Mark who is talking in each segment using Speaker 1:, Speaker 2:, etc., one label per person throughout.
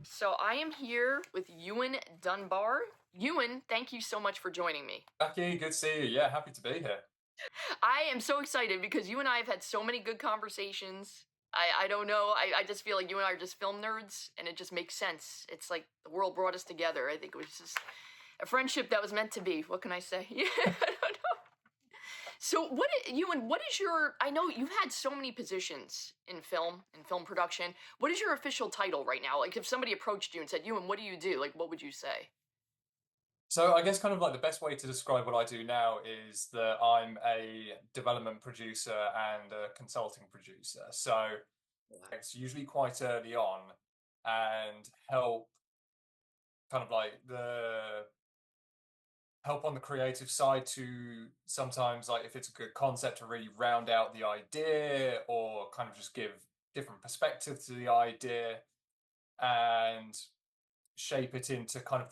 Speaker 1: So I am here with Ewan Dunbar. Ewan, thank you so much for joining me.
Speaker 2: Becky, good to see you. Yeah, happy to be here.
Speaker 1: I am so excited because you and I have had so many good conversations. I don't know. I just feel like you and I are just film nerds, and it just makes sense. It's like the world brought us together. I think it was just a friendship that was meant to be. What can I say? Yeah, I don't know. So, Ewan? What is your? I know you've had so many positions in film production. What is your official title right now? Like, if somebody approached you and said, "Ewan, what do you do?" Like, what would you say?
Speaker 2: So I guess kind of like the best way to describe what I do now is that I'm a development producer and a consulting producer. So it's usually quite early on and kind of like the help on the creative side to sometimes like if it's a good concept to really round out the idea or kind of just give different perspective to the idea and shape it into kind of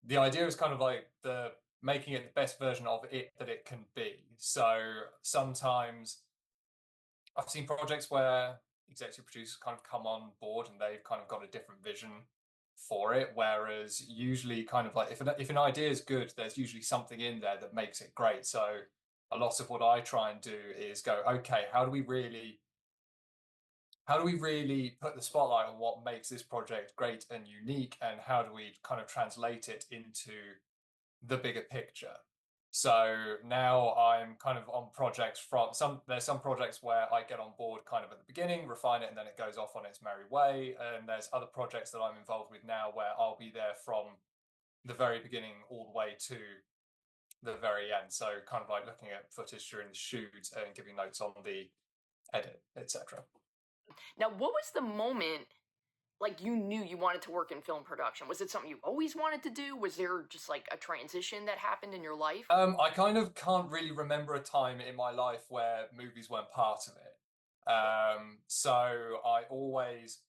Speaker 2: the idea is kind of like the making it the best version of it that it can be. So sometimes I've seen projects where executive producers kind of come on board and they've kind of got a different vision for it, whereas usually kind of like if an idea is good, there's usually something in there that makes it great. So a lot of what I try and do is go, okay, how do we really put the spotlight on what makes this project great and unique, and how do we kind of translate it into the bigger picture? So now I'm kind of on projects there's some projects where I get on board kind of at the beginning, refine it, and then it goes off on its merry way. And there's other projects that I'm involved with now where I'll be there from the very beginning all the way to the very end. So kind of like looking at footage during the shoot and giving notes on the edit, etc.
Speaker 1: Now, what was the moment like you knew you wanted to work in film production? Was it something you always wanted to do? Was there just like a transition that happened in your life?
Speaker 2: I kind of can't really remember a time in my life where movies weren't part of it. So I always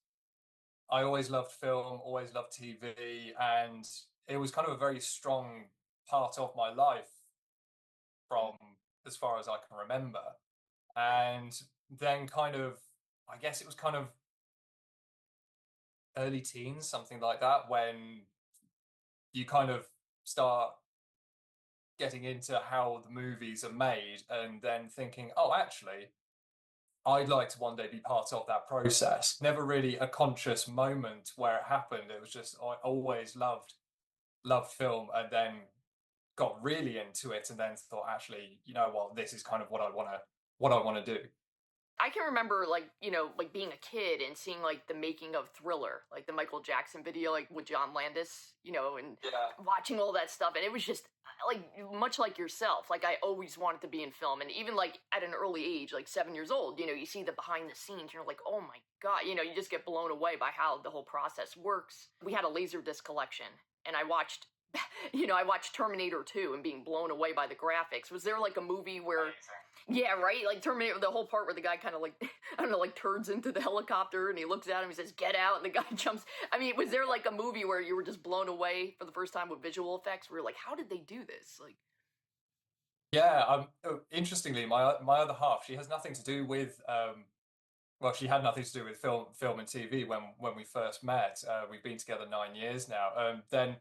Speaker 2: loved film, always loved TV, and it was kind of a very strong part of my life from as far as I can remember. And then kind of, I guess it was kind of early teens, something like that, when you kind of start getting into how the movies are made and then thinking, oh, actually, I'd like to one day be part of that process. Never really a conscious moment where it happened. It was just I always loved film and then got really into it and then thought, actually, you know what, this is kind of what I want to do.
Speaker 1: I can remember like being a kid and seeing like the making of Thriller, like the Michael Jackson video, like with John Landis, and
Speaker 2: Yeah.
Speaker 1: watching all that stuff. And it was just like much like yourself. Like I always wanted to be in film, and even like at an early age, like 7 years old, you see the behind the scenes, and you're like, oh my god, you just get blown away by how the whole process works. We had a Laserdisc collection, and I watched. I watched Terminator 2 and being blown away by the graphics. Was there like a movie where yeah, right. Like Terminator, the whole part where the guy kind of like I don't know, like turns into the helicopter and he looks at him, he says, "Get out!" and the guy jumps. I mean, was there like a movie where you were just blown away for the first time with visual effects? Where you're like, "How did they do this?" Like,
Speaker 2: Yeah, interestingly, my other half, she has nothing to do with well, she had nothing to do with film and TV when we first met. We've been together 9 years now. Then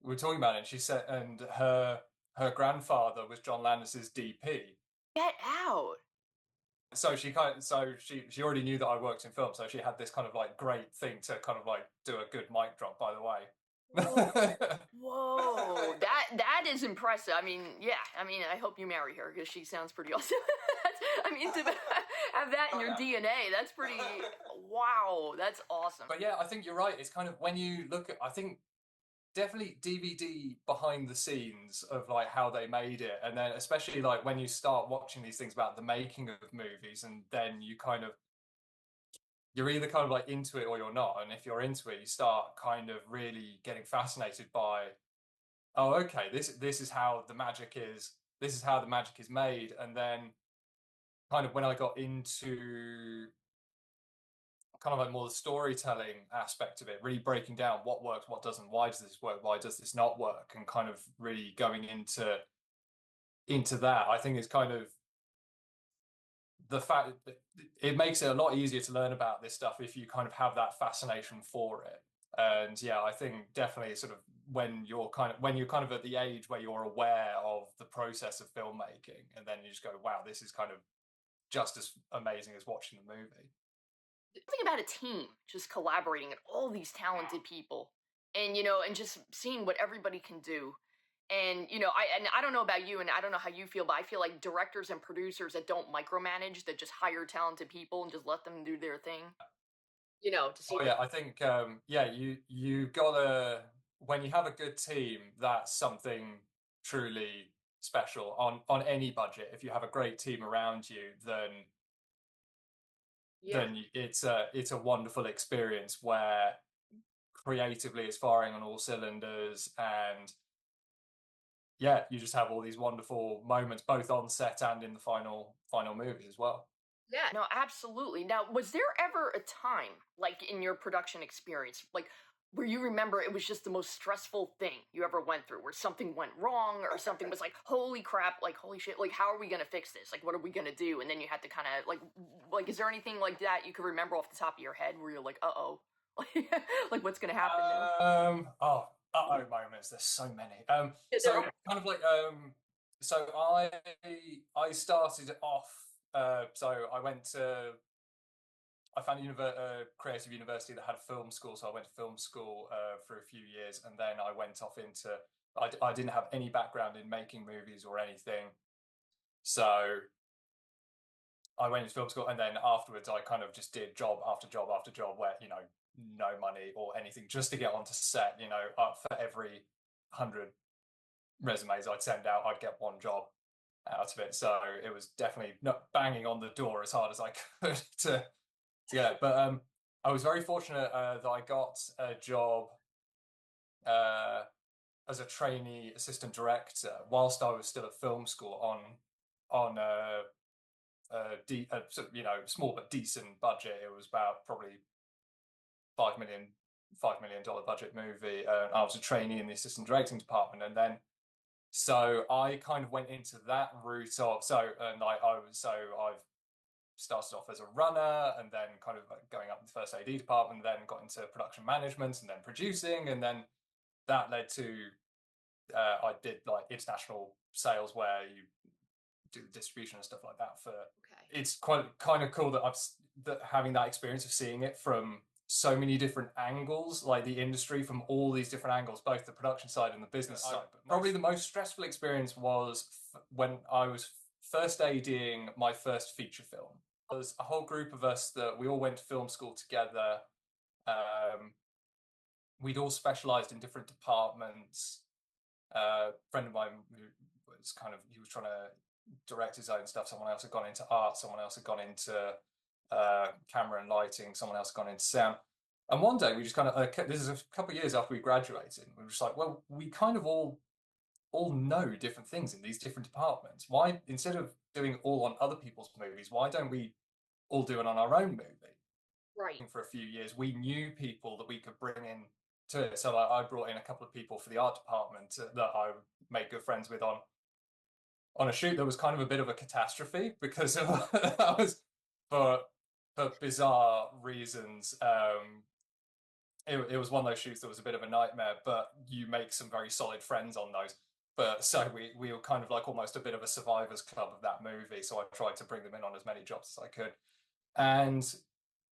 Speaker 2: we were talking about it, and she said, and her grandfather was John Landis's DP.
Speaker 1: get out!
Speaker 2: So she already knew that I worked in film, so she had this kind of like great thing to kind of like do a good mic drop, by the
Speaker 1: Whoa,
Speaker 2: way.
Speaker 1: whoa! That is impressive. I mean, yeah. I mean, I hope you marry her because she sounds pretty awesome. I mean, to have that in
Speaker 2: Oh
Speaker 1: your
Speaker 2: yeah.
Speaker 1: DNA, that's pretty. Wow, that's awesome.
Speaker 2: But yeah, I think you're right. It's kind of when you look at, I think definitely DVD behind the scenes of like how they made it, and then especially like when you start watching these things about the making of movies, and then you're either kind of like into it or you're not. And if you're into it, you start kind of really getting fascinated by, oh, okay, this is how the magic is. This is how the magic is made. And then kind of when I got into kind of like more the storytelling aspect of it, really breaking down what works, what doesn't, why does this work, why does this not work, and kind of really going into that, I think is kind of the fact that it makes it a lot easier to learn about this stuff if you kind of have that fascination for it. And yeah, I think definitely sort of when you're kind of at the age where you're aware of the process of filmmaking, and then you just go, wow, this is kind of just as amazing as watching the movie.
Speaker 1: Something about a team just collaborating and all these talented people, and and just seeing what everybody can do. And I don't know about you, and I don't know how you feel, but I feel like directors and producers that don't micromanage, that just hire talented people and just let them do their thing. To see
Speaker 2: Oh yeah, I think yeah, you gotta, when you have a good team, that's something truly special on any budget. If you have a great team around you,
Speaker 1: yeah,
Speaker 2: it's a wonderful experience where creatively it's firing on all cylinders, and yeah, you just have all these wonderful moments both on set and in the final movie as well.
Speaker 1: yeah, no, absolutely. Now, was there ever a time, like in your production experience, like where you remember it was just the most stressful thing you ever went through, where something went wrong or something was like, holy crap, like holy shit, like how are we gonna fix this? Like what are we gonna do? And then you had to kind of like, is there anything like that you could remember off the top of your head where you're like, uh-oh, like what's gonna happen now?
Speaker 2: Oh, moments. There's so many.
Speaker 1: Yeah, there
Speaker 2: So
Speaker 1: are.
Speaker 2: kind of like so I started off. So I found a creative university that had a film school, so I went to film school for a few years, and then I went off into. I didn't have any background in making movies or anything, so I went to film school, and then afterwards I kind of just did job after job after job where no money or anything, just to get onto set. For every 100 resumes I'd send out, I'd get one job out of it. So it was definitely not banging on the door as hard as I could to get it. But I was very fortunate that I got a job uh, as a trainee assistant director whilst I was still at film school on small but decent budget. It was about probably $5 million budget movie. I was a trainee in the assistant directing department, and then so I kind of went into that route of I've started off as a runner, and then kind of going up in the first AD department, then got into production management, and then producing, and then that led to I did like international sales where you do distribution and stuff like that. For
Speaker 1: Okay.
Speaker 2: It's quite kind of cool that having that experience of seeing it from so many different angles, like the industry from all these different angles, both the production side and the business side. But probably the most stressful experience was when I was first ADing my first feature film. There was a whole group of us that we all went to film school together. We'd all specialized in different departments. A friend of mine who he was trying to direct his own stuff. Someone else had gone into art. Someone else had gone into camera and lighting. Someone else had gone into sound. And one day we just kind of, this is a couple of years after we graduated, we were just like, well, we kind of all know different things in these different departments. Why, instead of doing all on other people's movies, why don't we all do it on our own movie?
Speaker 1: Right.
Speaker 2: For a few years, we knew people that we could bring in to it. So I brought in a couple of people for the art department that I made good friends with on a shoot that was kind of a bit of a catastrophe because that was for bizarre reasons. It was one of those shoots that was a bit of a nightmare, but you make some very solid friends on those. But so we were kind of like almost a bit of a survivors club of that movie. So I tried to bring them in on as many jobs as I could. And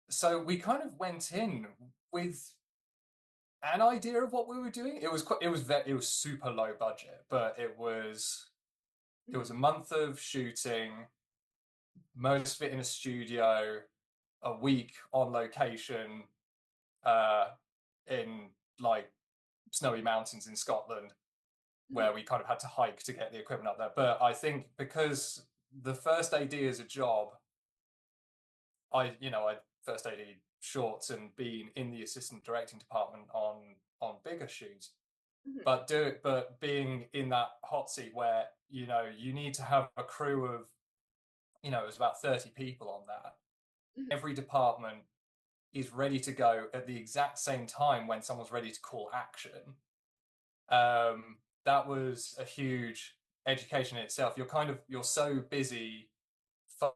Speaker 2: so we kind of went in with an idea of what we were doing. It was super low budget, but it was a month of shooting, most of it in a studio, a week on location, in like snowy mountains in Scotland, where we kind of had to hike to get the equipment up there. But I think because the first AD is a job, I first AD shorts and been in the assistant directing department on bigger shoots. But being in that hot seat where you need to have a crew of it was about 30 people on that. Every department is ready to go at the exact same time when someone's ready to call action. That was a huge education in itself. You're so busy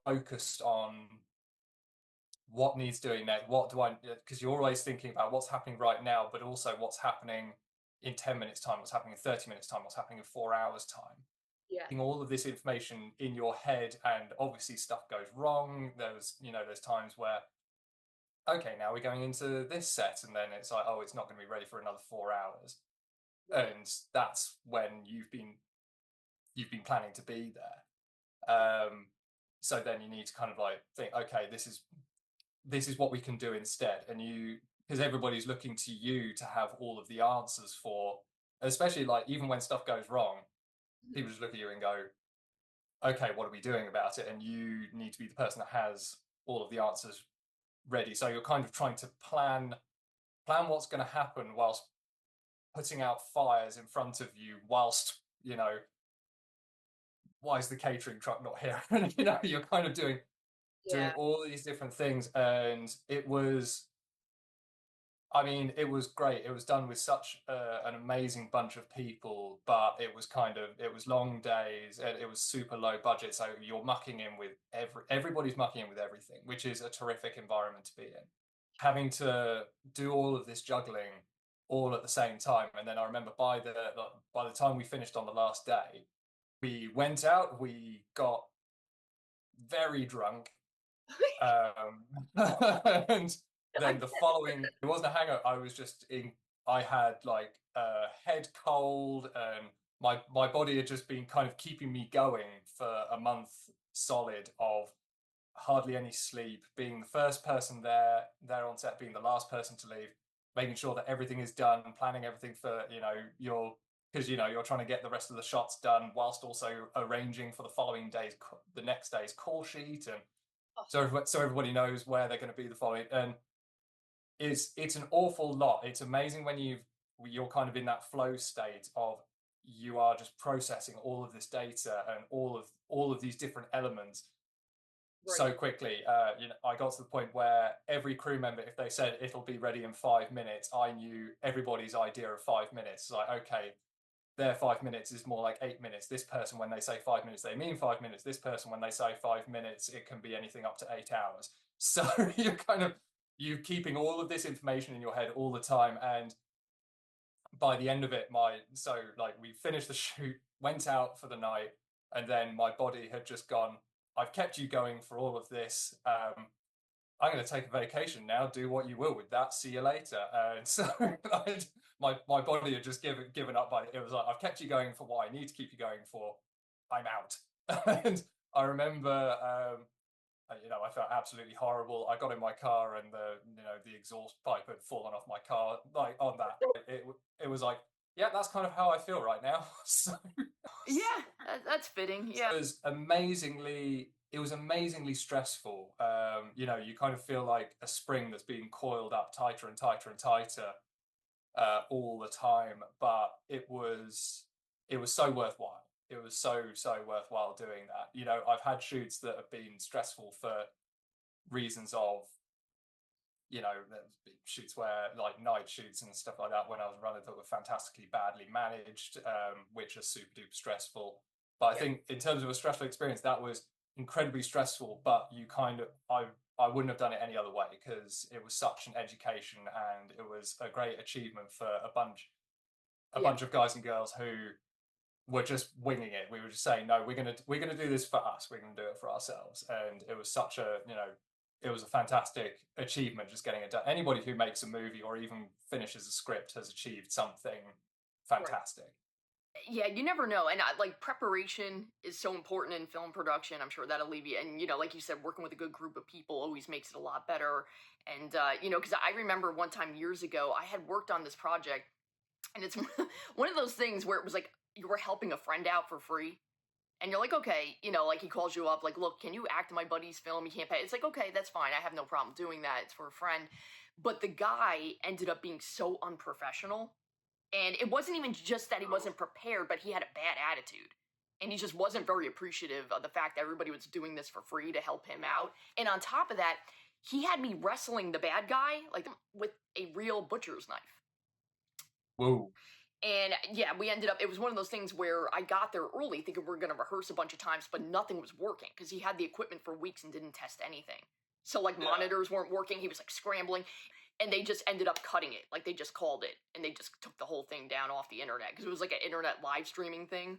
Speaker 2: focused on what needs doing next? What do I, because you're always thinking about what's happening right now, but also what's happening in 10 minutes time, what's happening in 30 minutes time, what's happening in 4 hours time.
Speaker 1: Yeah.
Speaker 2: All of this information in your head, and obviously stuff goes wrong. There's times where, okay, now we're going into this set, and then it's like, oh, it's not going to be ready for another 4 hours.
Speaker 1: Right.
Speaker 2: And that's when you've been planning to be there. So then you need to kind of like think, okay, this is what we can do instead. And because everybody's looking to you to have all of the answers for, especially like even when stuff goes wrong, people just look at you and go, okay, what are we doing about it? And you need to be the person that has all of the answers ready. So you're kind of trying to plan what's going to happen whilst putting out fires in front of you, whilst, why is the catering truck not here? And you're kind of doing
Speaker 1: Yeah.
Speaker 2: all these different things. And it was great. It was done with such an amazing bunch of people, but it was long days, and it was super low budget. So you're mucking in with everybody's mucking in with everything, which is a terrific environment to be in. Having to do all of this juggling all at the same time. And then I remember by the time we finished on the last day, we went out, we got very drunk, and then the following, it wasn't a hangover. I had like a head cold, and my body had just been kind of keeping me going for a month solid of hardly any sleep, being the first person there on set, being the last person to leave, making sure that everything is done, planning everything for, because you're trying to get the rest of the shots done whilst also arranging for the next day's call sheet, and so everybody knows where they're going to be the following. And it's an awful lot. It's amazing when you're kind of in that flow state of, you are just processing all of this data and all of these different elements so quickly. I got to the point where every crew member, if they said it'll be ready in 5 minutes, I knew everybody's idea of 5 minutes. It's like, okay, their 5 minutes is more like 8 minutes. This person, when they say 5 minutes, they mean 5 minutes. This person, when they say 5 minutes, it can be anything up to 8 hours. So you're keeping all of this information in your head all the time. And by the end of it, we finished the shoot, went out for the night, and then my body had just gone, I've kept you going for all of this. I'm going to take a vacation now. Do what you will with that. See you later. And so my body had just given up. It was like, I've kept you going for what I need to keep you going for. I'm out. And I remember, I felt absolutely horrible. I got in my car, and the exhaust pipe had fallen off my car. Like on that, it was like, yeah, that's kind of how I feel right now. So
Speaker 1: Yeah, that's fitting. Yeah.
Speaker 2: It was amazingly stressful. You kind of feel like a spring that's being coiled up tighter and tighter and tighter all the time. But it was so worthwhile. It was so worthwhile doing that. I've had shoots that have been stressful for reasons of, there's been shoots where, like night shoots and stuff like that, when I was running, that were fantastically badly managed, which are super duper stressful. But I think in terms of a stressful experience, that was incredibly stressful, but I wouldn't have done it any other way, because it was such an education, and it was a great achievement for a bunch of guys and girls who were just winging it. We were just saying, no, we're gonna do this for us. We're gonna do it for ourselves. And it was it was a fantastic achievement just getting it done. Anybody who makes a movie or even finishes a script has achieved something fantastic.
Speaker 1: Yeah, you never know. And preparation is so important in film production. I'm sure that alleviate. And, like you said, working with a good group of people always makes it a lot better. And, because I remember one time years ago, I had worked on this project, and it's one of those things where it was like you were helping a friend out for free. And you're like, okay, like he calls you up, like, look, can you act in my buddy's film? He can't pay. It's like, okay, that's fine. I have no problem doing that. It's for a friend. But the guy ended up being so unprofessional. And it wasn't even just that he wasn't prepared, but he had a bad attitude. And he just wasn't very appreciative of the fact that everybody was doing this for free to help him out. And on top of that, he had me wrestling the bad guy, like, with a real butcher's knife.
Speaker 2: Whoa.
Speaker 1: And yeah, it was one of those things where I got there early thinking we are going to rehearse a bunch of times, but nothing was working because he had the equipment for weeks and didn't test anything. So like
Speaker 2: Yeah.
Speaker 1: monitors weren't working. He was like scrambling, and they just ended up cutting it. Like they just called it, and they just took the whole thing down off the internet because it was like an internet live streaming thing.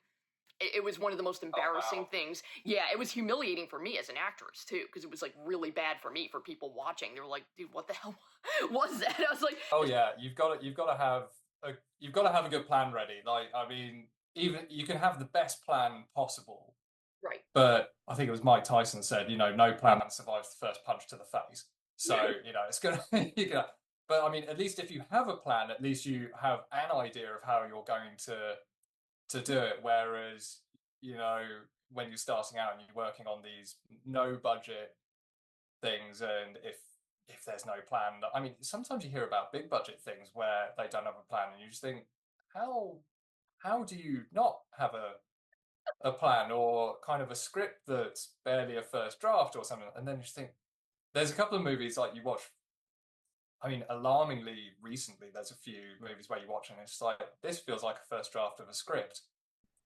Speaker 1: It was one of the most
Speaker 2: Oh
Speaker 1: embarrassing
Speaker 2: wow.
Speaker 1: things. Yeah, it was humiliating for me as an actress too, because it was like really bad for me for people watching. They were like, "Dude, what the hell was that?" I was like,
Speaker 2: Oh yeah, you've got to have a good plan ready. Like, I mean, even you can have the best plan possible,
Speaker 1: "Right,
Speaker 2: but I think it was Mike Tyson said, no plan survives the first punch to the face. So, it's gonna you gonna but I mean, at least if you have a plan, at least you have an idea of how you're going to do it. Whereas, you know, when you're starting out and you're working on these no budget things, and if there's no plan, I mean, sometimes you hear about big budget things where they don't have a plan, and you just think, how how do you not have a plan, or kind of a script that's barely a first draft or something? And then you just think, there's a couple of movies like you watch. I mean, alarmingly recently, there's a few movies where you watch and it's like, this feels like a first draft of a script.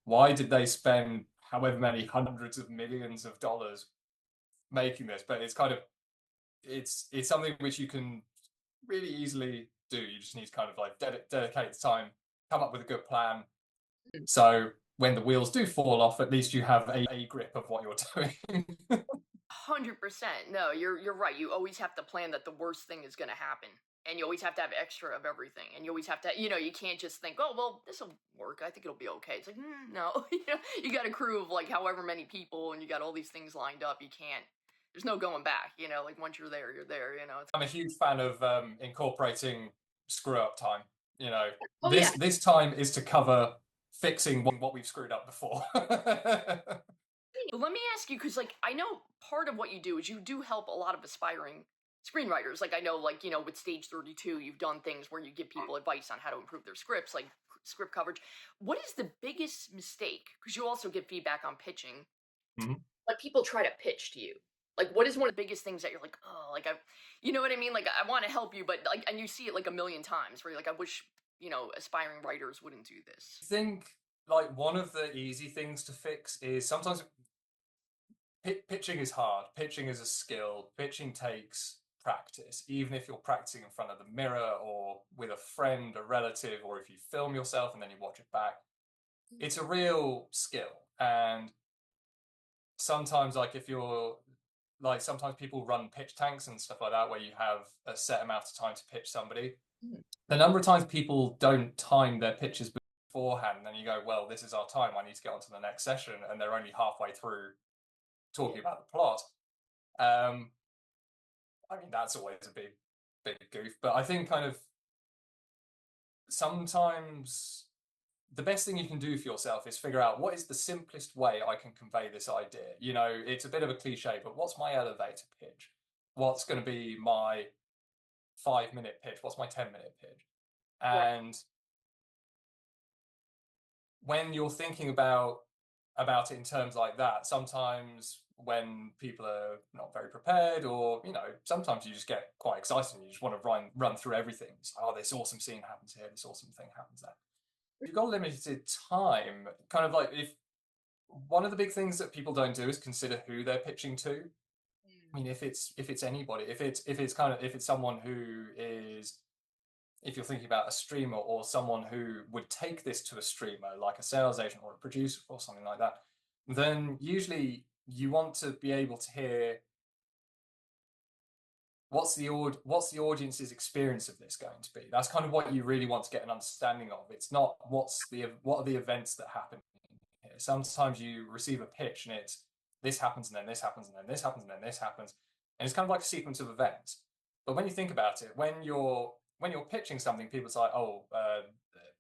Speaker 2: Why did they spend however many hundreds of millions of dollars making this? But it's kind of it's something which you can really easily do. You just need to kind of like dedicate the time, come up with a good plan. So when the wheels do fall off, at least you have a grip of what you're doing.
Speaker 1: 100%." No, you're right. You always have to plan that the worst thing is going to happen. And you always have to have extra of everything. And you always have to, you can't just think, "Oh, well, this will work. I think it'll be okay." It's like, no. You got a crew of like however many people and you got all these things lined up. You can't, there's no going back. Like once you're there, you're there. It's,
Speaker 2: I'm a huge fan of incorporating screw up time. You know,
Speaker 1: oh, yeah.
Speaker 2: this time is to cover fixing what we've screwed up before.
Speaker 1: But let me ask you, because like I know part of what you do is you do help a lot of aspiring screenwriters. Like I know, like with Stage 32, you've done things where you give people advice on how to improve their scripts, like script coverage. What is the biggest mistake? Because you also give feedback on pitching.
Speaker 2: Mhm.
Speaker 1: Like people try to pitch to you. Like what is one of the biggest things that you're like, oh, like you know what I mean? Like I want to help you, but like, and you see it like a million times where you're like, I wish aspiring writers wouldn't do
Speaker 2: I
Speaker 1: this.
Speaker 2: think like one of the easy things to fix is sometimes pitching is hard. Pitching is a skill. Pitching takes practice. Even if you're practicing in front of the mirror or with a friend, a relative, or if you film yourself and then you watch it back, it's a real skill. And sometimes, like if you're like, sometimes people run pitch tanks and stuff like that, where you have a set amount of time to pitch somebody.
Speaker 1: Mm.
Speaker 2: The number of times people don't time their pitches beforehand, and then you go, well, this is our time. I need to get on to the next session, and they're only halfway through talking about the plot. Um, I mean, that's always a big goof, but I think kind of sometimes the best thing you can do for yourself is figure out what is the simplest way I can convey this idea. It's a bit of a cliche, but what's my elevator pitch? What's going to be my 5-minute pitch? What's my 10-minute pitch?
Speaker 1: Right.
Speaker 2: And when you're thinking about it in terms like that, sometimes when people are not very prepared, or sometimes you just get quite excited and you just want to run through everything. It's like, oh, this awesome scene happens here, this awesome thing happens there. If you've got limited time, kind of like, if one of the big things that people don't do is consider who they're pitching to. I mean, if it's anybody, if it's someone who is, if you're thinking about a streamer or someone who would take this to a streamer, like a sales agent or a producer or something like that, then usually you want to be able to hear what's the audience's experience of this going to be. That's kind of what you really want to get an understanding of. It's not what are the events that happen here. Sometimes you receive a pitch and it's, this happens and then this happens and then this happens and then this happens, and it's kind of like a sequence of events. But when you think about it, when you're pitching something, people say, oh,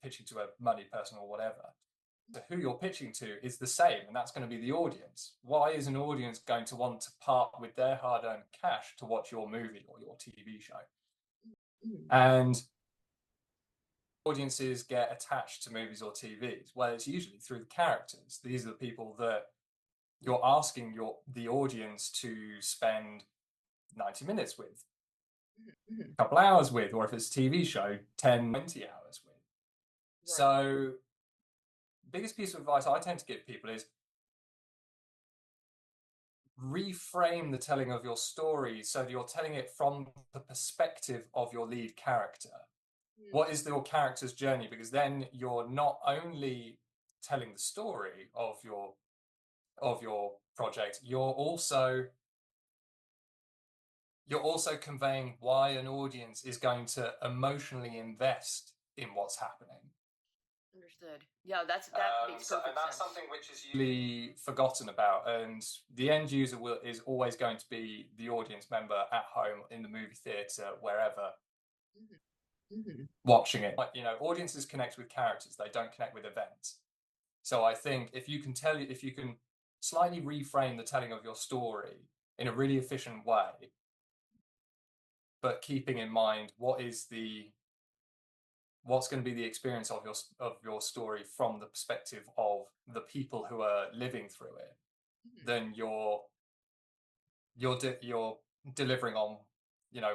Speaker 2: pitching to a money person or whatever. So who you're pitching to is the same, and that's going to be the audience. Why is an audience going to want to part with their hard-earned cash to watch your movie or your TV show?
Speaker 1: Mm.
Speaker 2: And audiences get attached to movies or TVs? Well, it's usually through the characters. These are the people that you're asking the audience to spend 90 minutes with,
Speaker 1: Mhm.
Speaker 2: a couple hours with, or if it's a TV show, 10, 20 hours with.
Speaker 1: Right.
Speaker 2: So biggest piece of advice I tend to give people is reframe the telling of your story so that you're telling it from the perspective of your lead character. What is your character's journey? Because then you're not only telling the story of your project, you're also conveying why an audience is going to emotionally invest in what's happening.
Speaker 1: Understood. Yeah, that makes perfect sense.
Speaker 2: And that's something which is usually forgotten about. And the end user is always going to be the audience member at home, in the movie theatre, wherever, watching it. But, audiences connect with characters; they don't connect with events. So I think if you can slightly reframe the telling of your story in a really efficient way, but keeping in mind what's going to be the experience of your story from the perspective of the people who are living through it, then you're delivering on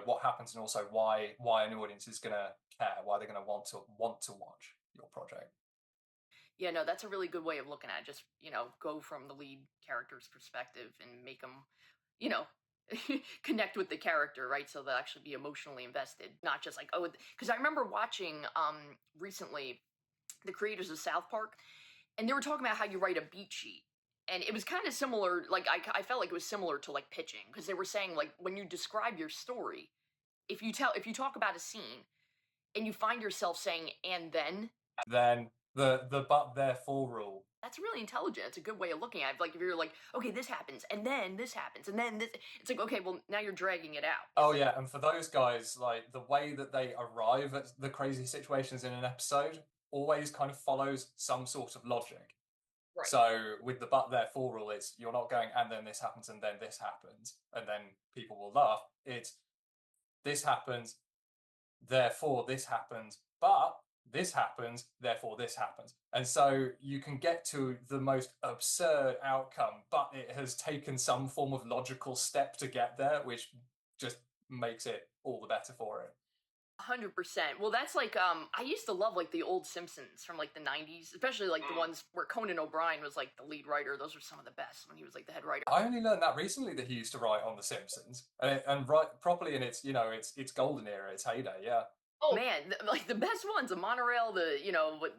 Speaker 2: what happens, and also why an audience is going to care, why they're going to want to watch your project.
Speaker 1: Yeah, no, that's a really good way of looking at it. Just, go from the lead character's perspective and make them, connect with the character, right? So they'll actually be emotionally invested, not just like, oh, because I remember watching recently the creators of South Park, and they were talking about how you write a beat sheet. And it was kind of similar, like, I felt like it was similar to, like, pitching, because they were saying, like, when you describe your story, if you talk about a scene, and you find yourself saying, and then
Speaker 2: the but therefore rule.
Speaker 1: That's really intelligent. It's a good way of looking at it. Like, if you're like, okay, this happens, and then this happens, and then this, it's like, okay, well, now you're dragging it out.
Speaker 2: Oh yeah, and for those guys, like, the way that they arrive at the crazy situations in an episode always kind of follows some sort of logic.
Speaker 1: Right.
Speaker 2: So with the but therefore rule, it's you're not going and then this happens and then this happens and then people will laugh. It's this happens, therefore this happens, but this happens, therefore this happens. And so you can get to the most absurd outcome, but it has taken some form of logical step to get there, which just makes it all the better for it.
Speaker 1: 100%. Well, that's like, I used to love, like, the old Simpsons from, like, the 90s, especially, like, the ones where Conan O'Brien was, like, the lead writer. Those were some of the best when he was, like, the head writer.
Speaker 2: I only learned that recently, that he used to write on The Simpsons, and write properly in its, its golden era, its heyday, yeah.
Speaker 1: Oh man, like the best ones, the monorail, the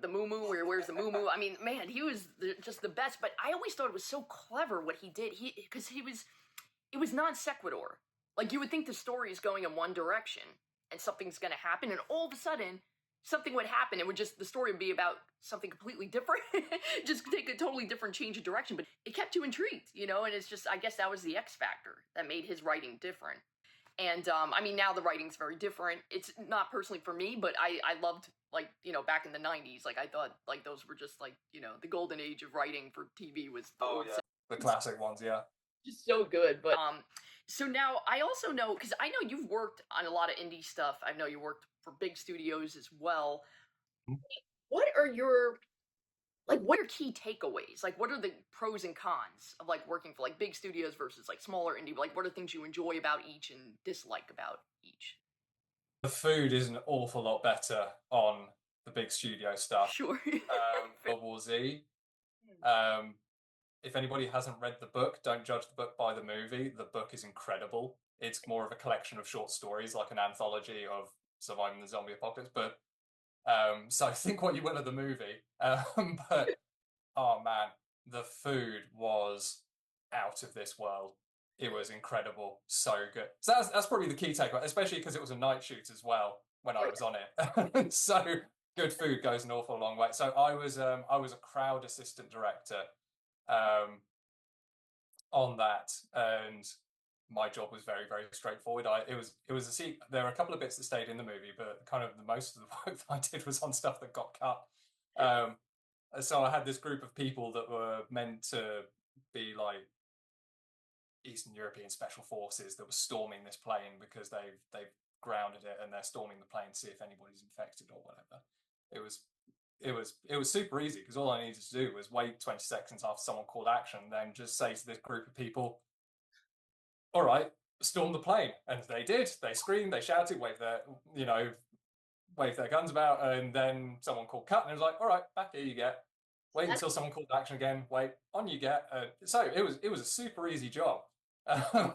Speaker 1: moo moo, where where's the moo moo? I mean, man, he was just the best. But I always thought it was so clever what he did. It was non sequitur. Like, you would think the story is going in one direction and something's going to happen, and all of a sudden something would happen. The story would be about something completely different, just take a totally different change of direction. But it kept you intrigued, and it's just, I guess that was the X factor that made his writing different. And, I mean, now the writing's very different. It's not personally for me, but I loved, like, back in the 90s, like, I thought, like, those were just, like, the golden age of writing for TV was
Speaker 2: the classic ones, yeah.
Speaker 1: Just so good. But, so now I also know, because I know you've worked on a lot of indie stuff. I know you worked for big studios as well. What are your key takeaways? Like, what are the pros and cons of, like, working for, like, big studios versus, like, smaller indie? Like, what are things you enjoy about each and dislike about each?
Speaker 2: The food is an awful lot better on the big studio stuff.
Speaker 1: Sure.
Speaker 2: World War Z. If anybody hasn't read the book, don't judge the book by the movie. The book is incredible. It's more of a collection of short stories, like an anthology of surviving the zombie apocalypse. But so think what you will of the movie. But oh man, the food was out of this world. It was incredible, so good. So that's probably the key takeaway, especially because it was a night shoot as well when I was on it. So good food goes an awful long way. So I was a crowd assistant director on that, and my job was very, very straightforward. There were a couple of bits that stayed in the movie, but kind of the most of the work that I did was on stuff that got cut. So I had this group of people that were meant to be like Eastern European special forces that were storming this plane because they've grounded it, and they're storming the plane to see if anybody's infected or whatever. It was super easy, because all I needed to do was wait 20 seconds after someone called action, then just say to this group of people, all right, storm the plane. And they did. They screamed, they shouted, waved their guns about, and then someone called cut, and it was like, all right, back here you get. Wait until someone called action again, wait, on you get. So it was a super easy job. um,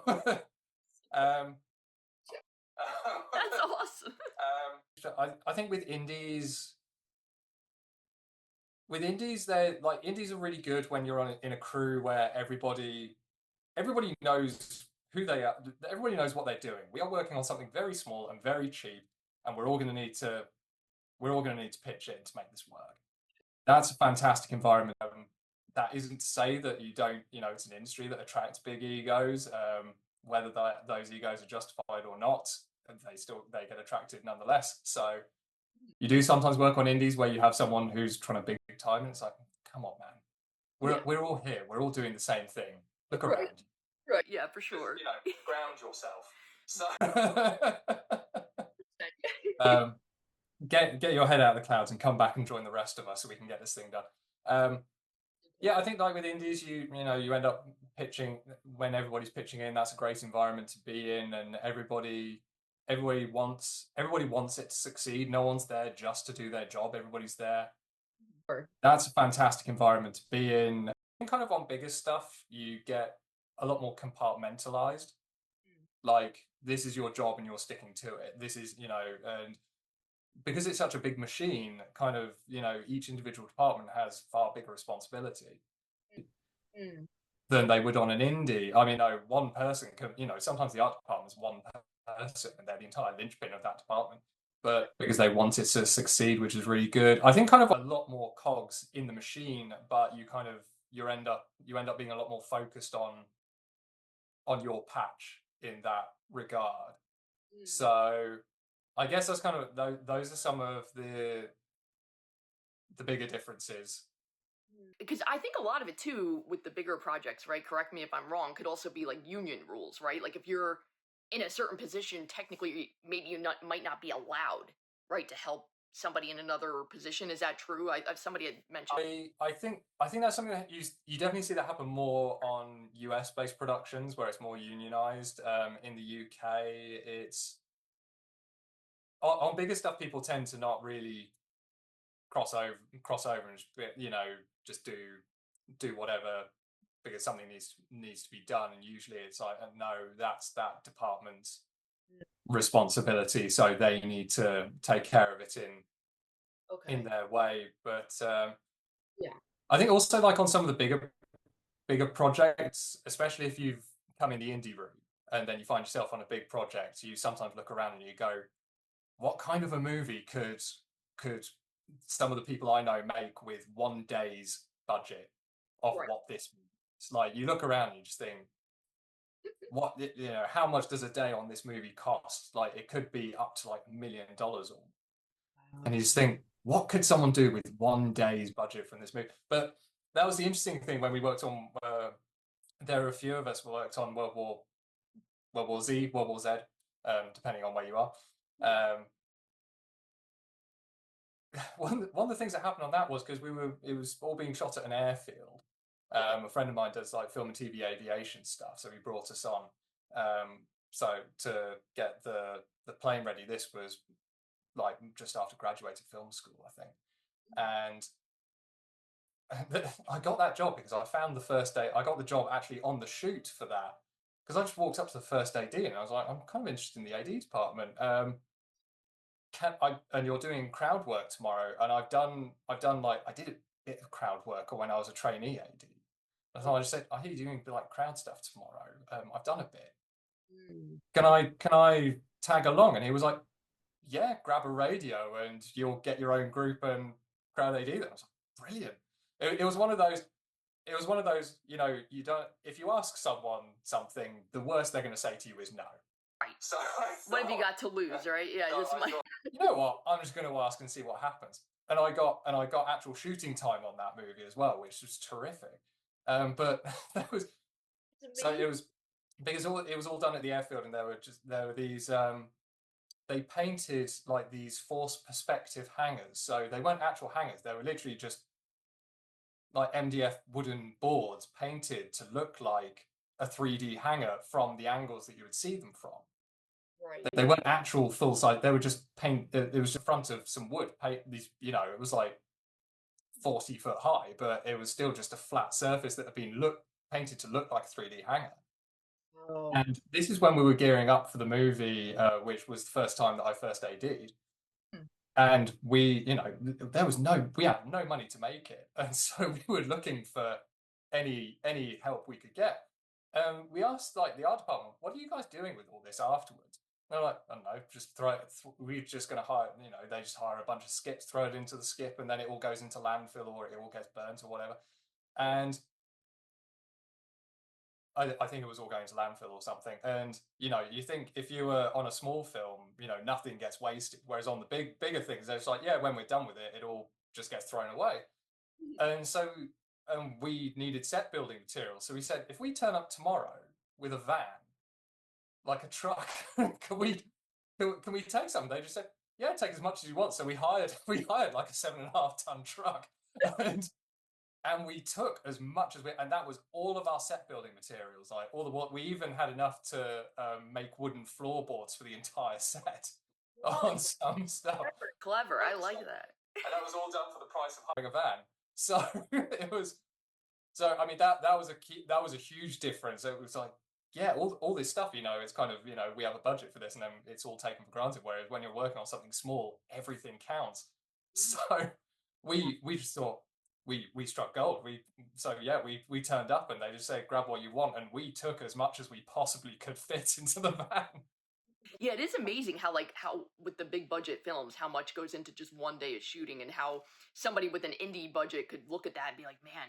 Speaker 1: That's awesome.
Speaker 2: I think with indies, they're like indies are really good when you're in a crew where everybody knows who they are. Everybody knows what they're doing. We are working on something very small and very cheap, and we're all going to need to pitch in to make this work. That's a fantastic environment. That isn't to say that you don't, it's an industry that attracts big egos. Whether those egos are justified or not, they get attracted nonetheless. So you do sometimes work on indies where you have someone who's trying to big time, and it's like, come on, man, we're all here, we're all doing the same thing. Look around.
Speaker 1: Right. Yeah, for sure.
Speaker 2: Ground yourself. So,
Speaker 1: um,
Speaker 2: get your head out of the clouds and come back and join the rest of us so we can get this thing done. Yeah, I think like with indies, you end up pitching when everybody's pitching in. That's a great environment to be in, and everybody wants it to succeed. No one's there just to do their job. Everybody's there.
Speaker 1: Sure.
Speaker 2: That's a fantastic environment to be in. And kind of on bigger stuff, you get a lot more compartmentalized. Like, this is your job and you're sticking to it. This is, and because it's such a big machine, kind of, each individual department has far bigger responsibility than they would on an indie. I mean, one person can, sometimes the art department is one person and they're the entire linchpin of that department. But because they want it to succeed, which is really good. I think kind of a lot more cogs in the machine, but you end up being a lot more focused on your patch in that regard. So I guess that's kind of those are some of the bigger differences.
Speaker 1: Because I think a lot of it too with the bigger projects, right? Correct me if I'm wrong. Could also be like union rules, right? Like if you're in a certain position, technically, maybe you might not be allowed, right, to help somebody in another position. Is that true? Somebody had mentioned.
Speaker 2: I think that's something that you definitely see that happen more on US based productions where it's more unionized. In the UK, it's on bigger stuff. People tend to not really cross over and just do whatever because something needs to be done, and usually it's like, no, that's that department's responsibility, so they need to take care of it in their way. But
Speaker 1: Yeah,
Speaker 2: I think also like on some of the bigger projects, especially if you've come in the indie route and then you find yourself on a big project, you sometimes look around and you go, what kind of a movie could some of the people I know make with one day's budget of what this means? Like, you look around and you just think, how much does a day on this movie cost? Like, it could be up to like $1 million, and you just think, what could someone do with one day's budget from this movie? But that was the interesting thing when we worked on. There are a few of us who worked on World War Z, depending on where you are. One of the things that happened on that was because it was all being shot at an airfield. A friend of mine does like film and TV aviation stuff, so he brought us on. So to get the plane ready, this was like just after graduated film school, I think. And I got that job because I found the first day. I got the job actually on the shoot for that because I just walked up to the first AD and I was like, I'm kind of interested in the AD department. And you're doing crowd work tomorrow, and I've done like, I did a bit of crowd work when I was a trainee AD. And so I just said, I hear you doing like crowd stuff tomorrow. I've done a bit. Can I tag along? And he was like, yeah, grab a radio and you'll get your own group and crowd AD. That was brilliant. It was one of those. It was one of those. You don't. If you ask someone something, the worst they're going to say to you is no.
Speaker 1: Right. So what have you got to lose, right? Yeah.
Speaker 2: You know what? I'm just going to ask and see what happens. And I got actual shooting time on that movie as well, which was terrific. But that was so it was because it was all done at the airfield, and there were these. They painted like these forced perspective hangars, so they weren't actual hangars. They were literally just like MDF wooden boards painted to look like a 3D hangar from the angles that you would see them from. Right. They weren't actual full size. They were just paint. It was the front of some wood. These, it was like 40 foot high, but it was still just a flat surface that had been painted to look like a 3D hangar.
Speaker 3: Oh.
Speaker 2: And this is when we were gearing up for the movie, which was the first time that I first AD'd.
Speaker 3: Hmm.
Speaker 2: And we had no money to make it, and so we were looking for any help we could get. We asked like the art department, "What are you guys doing with all this afterwards?" They're like, "I don't know, just throw it. We're just going to hire, they just hire a bunch of skips, throw it into the skip, and then it all goes into landfill or it all gets burnt or whatever." And I think it was all going to landfill or something. And you think if you were on a small film, nothing gets wasted. Whereas on the bigger things, it's like, yeah, when we're done with it, it all just gets thrown away. And so we needed set building material. So we said, if we turn up tomorrow with a van, like a truck, can we take something? They just said, yeah, take as much as you want. So we hired like a 7.5 ton truck. And we took as much as and that was all of our set building materials, like all the what we even had enough to make wooden floorboards for the entire set on some stuff.
Speaker 1: Clever. I like that.
Speaker 2: And that was all done for the price of hiring a van. So it was. So I mean that was a huge difference. It was like, yeah, all this stuff, it's kind of, we have a budget for this, and then it's all taken for granted. Whereas when you're working on something small, everything counts. So we just thought we struck gold. We turned up and they just said, grab what you want, and we took as much as we possibly could fit into the van.
Speaker 1: Yeah, it is amazing how with the big budget films, how much goes into just one day of shooting, and how somebody with an indie budget could look at that and be like, man,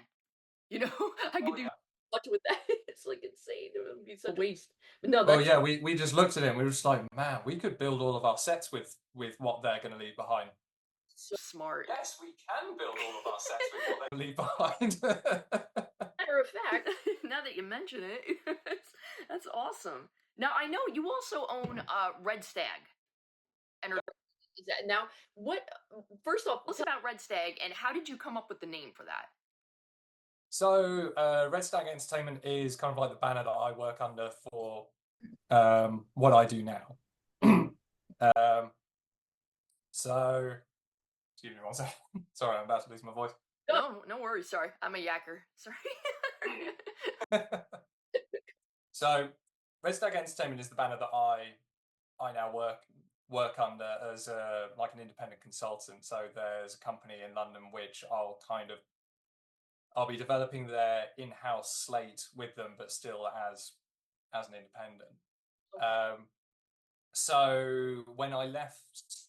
Speaker 1: I could do much with that. It's like insane. It would be such a waste. But no,
Speaker 2: Well, yeah, we just looked at it and we were just like, man, we could build all of our sets with what they're going to leave behind.
Speaker 1: So smart.
Speaker 2: Yes, we can build all of our sets with what they leave behind.
Speaker 1: Matter of fact, now that you mention it, that's awesome. Now I know you also own Red Stag. Is that now what? First off, what's about Red Stag, and how did you come up with the name for that?
Speaker 2: So, Red Stag Entertainment is kind of like the banner that I work under for what I do now. So, excuse me one second. Sorry, I'm about to lose my voice.
Speaker 1: No worries. Sorry, I'm a yacker. Sorry.
Speaker 2: So, Red Stag Entertainment is the banner that I now work under as like an independent consultant. So there's a company in London which I'll be developing their in-house slate with them, but still as an independent. So when I left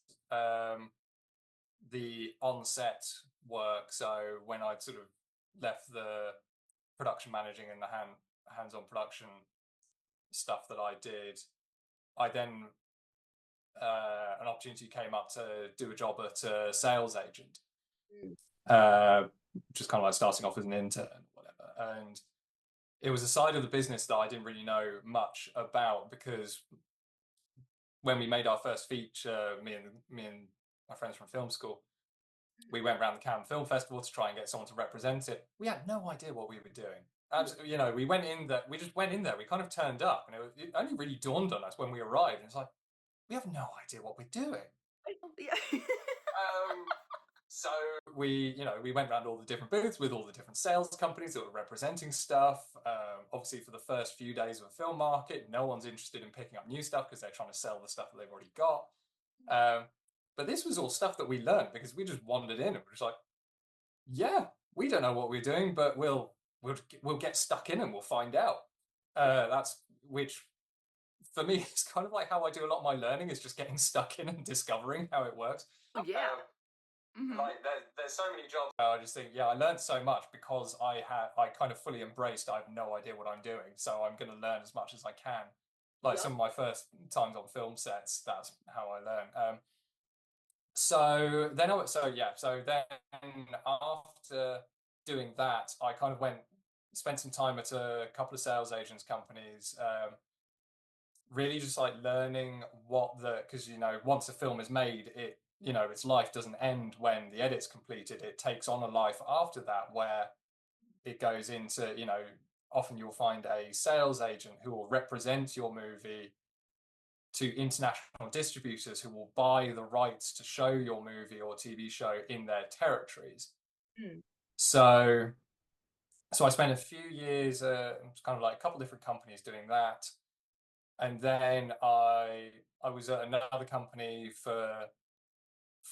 Speaker 2: the on-set work, so when I'd sort of left the production managing and the hands-on production stuff that I did, I then an opportunity came up to do a job at a sales agent, just kind of like starting off as an intern or whatever. And it was a side of the business that I didn't really know much about, because when we made our first feature, me and my friends from film school, we went around the Cannes Film Festival to try and get someone to represent it. We had no idea what we were doing. We went in there. We just went in there. We kind of turned up, and it only really dawned on us when we arrived. And it's like, we have no idea what we're doing. So we went around all the different booths with all the different sales companies that were representing stuff. Obviously, for the first few days of a film market, no one's interested in picking up new stuff because they're trying to sell the stuff that they've already got. But this was all stuff that we learned because we just wandered in and we're just like, yeah, we don't know what we're doing, but we'll get stuck in and we'll find out. Which for me, it's kind of like how I do a lot of my learning, is just getting stuck in and discovering how it works.
Speaker 1: Oh, yeah.
Speaker 2: Like there's so many jobs. I just think, yeah, I learned so much because I kind of fully embraced, I have no idea what I'm doing, so I'm going to learn as much as I can. Like some of my first times on film sets, that's how I learn. So then after doing that, I kind of spent some time at a couple of sales agents companies, really just like learning because once a film is made, its life doesn't end when the edit's completed. It takes on a life after that, where it goes into, often you'll find a sales agent who will represent your movie to international distributors who will buy the rights to show your movie or TV show in their territories. So I spent a few years, kind of like a couple different companies doing that. and then I was at another company for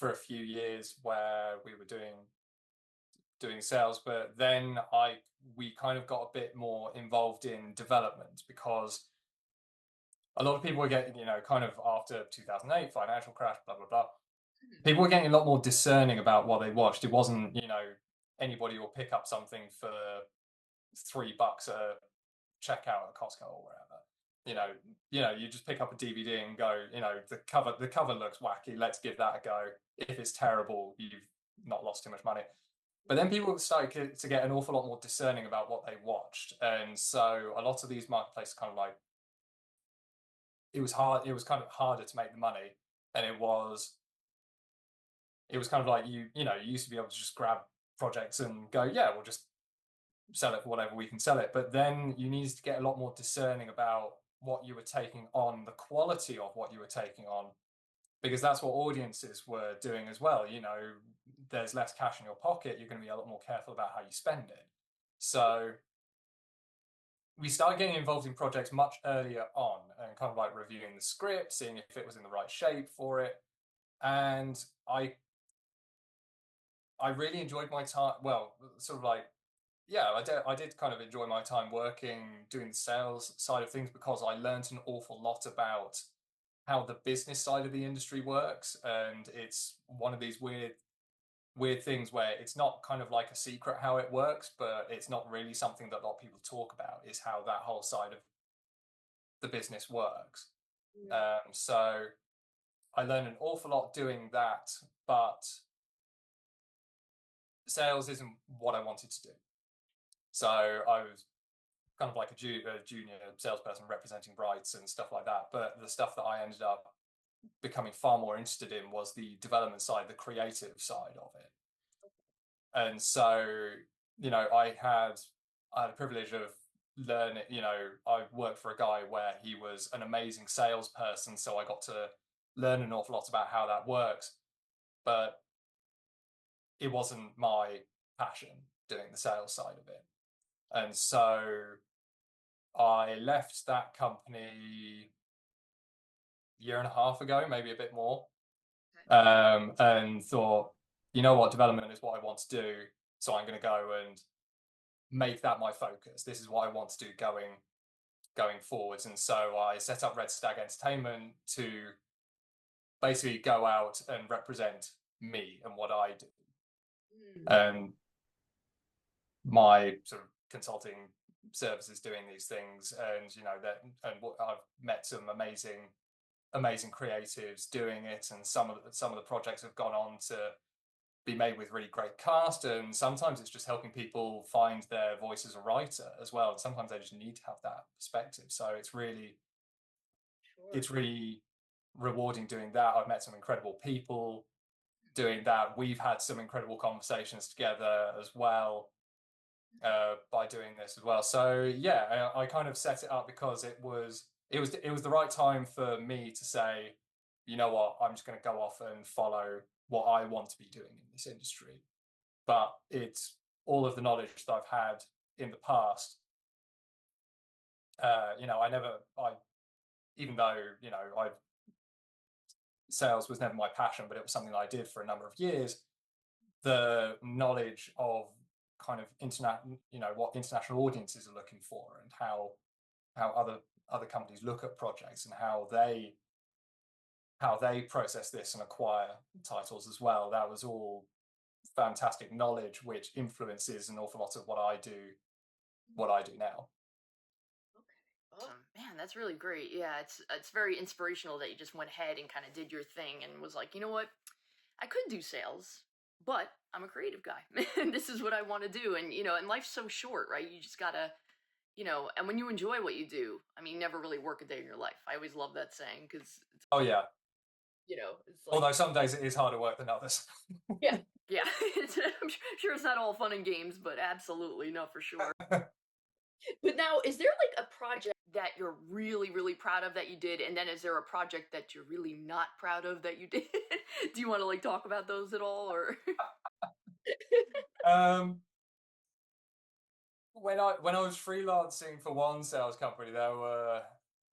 Speaker 2: a few years where we were doing sales, but then we kind of got a bit more involved in development because a lot of people were getting, kind of after 2008 financial crash, blah blah blah. People were getting a lot more discerning about what they watched. It wasn't, anybody will pick up something for $3 at a checkout at Costco or wherever. You just pick up a DVD and go, the cover looks wacky. Let's give that a go. If it's terrible, you've not lost too much money. But then people started to get an awful lot more discerning about what they watched, and so a lot of these marketplaces kind of like it was hard. It was kind of harder to make the money, and it was kind of like you used to be able to just grab projects and go, yeah, we'll just sell it for whatever we can sell it. But then you needed to get a lot more discerning about what you were taking on, the quality of what you were taking on, because that's what audiences were doing as well. There's less cash in your pocket. You're going to be a lot more careful about how you spend it. So we started getting involved in projects much earlier on and kind of like reviewing the script, seeing if it was in the right shape for it. And I really enjoyed my time. Well, sort of like, yeah, I did kind of enjoy my time working, doing the sales side of things, because I learned an awful lot about how the business side of the industry works. And it's one of these weird things where it's not kind of like a secret how it works, but it's not really something that a lot of people talk about, is how that whole side of the business works. So I learned an awful lot doing that, but sales isn't what I wanted to do. So I was kind of like a junior salesperson representing brights and stuff like that. But the stuff that I ended up becoming far more interested in was the development side, the creative side of it. And so, I had the privilege of learning, I worked for a guy where he was an amazing salesperson. So I got to learn an awful lot about how that works. But it wasn't my passion doing the sales side of it. And so I left that company a year and a half ago, maybe a bit more, and thought, you know what, development is what I want to do. So I'm going to go and make that my focus. This is what I want to do going forwards. And so I set up Red Stag Entertainment to basically go out and represent me and what I do. And my sort of consulting services doing these things, and I've met some amazing creatives doing it, and some of the projects have gone on to be made with really great cast, and sometimes it's just helping people find their voice as a writer as well, and sometimes they just need to have that perspective. So it's really rewarding doing that. I've met some incredible people doing that. We've had some incredible conversations together as well by doing this as well. So yeah, I kind of set it up because it was the right time for me to say, you know what, I'm just going to go off and follow what I want to be doing in this industry. But it's all of the knowledge that I've had in the past. Even though sales was never my passion, but it was something that I did for a number of years. The knowledge of kind of what international audiences are looking for, and how other companies look at projects, and how they process this and acquire titles as well. That was all fantastic knowledge, which influences an awful lot of what I do now.
Speaker 1: Awesome. Man, that's really great. Yeah, it's very inspirational that you just went ahead and kind of did your thing and was like, you know what, I could do sales, but I'm a creative guy, and this is what I want to do. And and life's so short, right? You just gotta, and when you enjoy what you do, I mean, you never really work a day in your life. I always love that saying because
Speaker 2: oh yeah,
Speaker 1: it's like,
Speaker 2: although some days it is harder work than others.
Speaker 1: yeah, yeah. I'm sure it's not all fun and games, but absolutely, no, for sure. But now, is there like a project that you're really, really proud of that you did, and then is there a project that you're really not proud of that you did? Do you want to like talk about those at all, or?
Speaker 2: When I was freelancing for one sales company, there were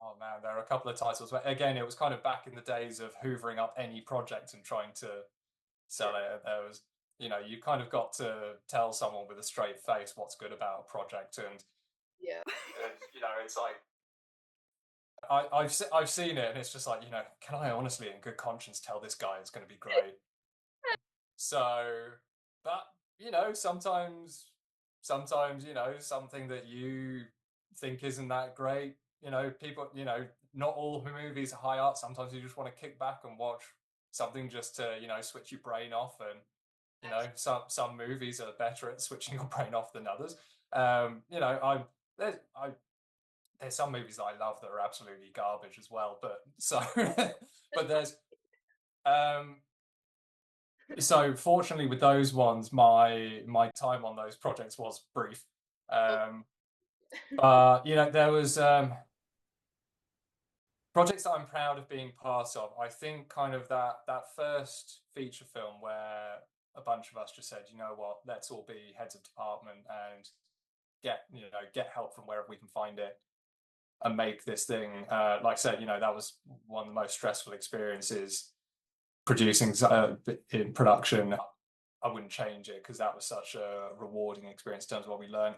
Speaker 2: Oh man, there are a couple of titles where, again, it was kind of back in the days of hoovering up any project and trying to sell it. There was, you kind of got to tell someone with a straight face what's good about a project, and
Speaker 1: Yeah.
Speaker 2: it's like I've seen it, and it's just like, can I honestly, in good conscience, tell this guy it's going to be great? So, but sometimes something that you think isn't that great. People. Not all movies are high art. Sometimes you just want to kick back and watch something just to switch your brain off, and some movies are better at switching your brain off than others. I there's some movies that I love that are absolutely garbage as well, but so but there's um so fortunately with those ones, my time on those projects was brief. But there was projects that I'm proud of being part of. I think kind of that first feature film where a bunch of us just said, you know what, let's all be heads of department and get help from wherever we can find it and make this thing. Like I said, that was one of the most stressful experiences producing in production. I wouldn't change it because that was such a rewarding experience in terms of what we learned.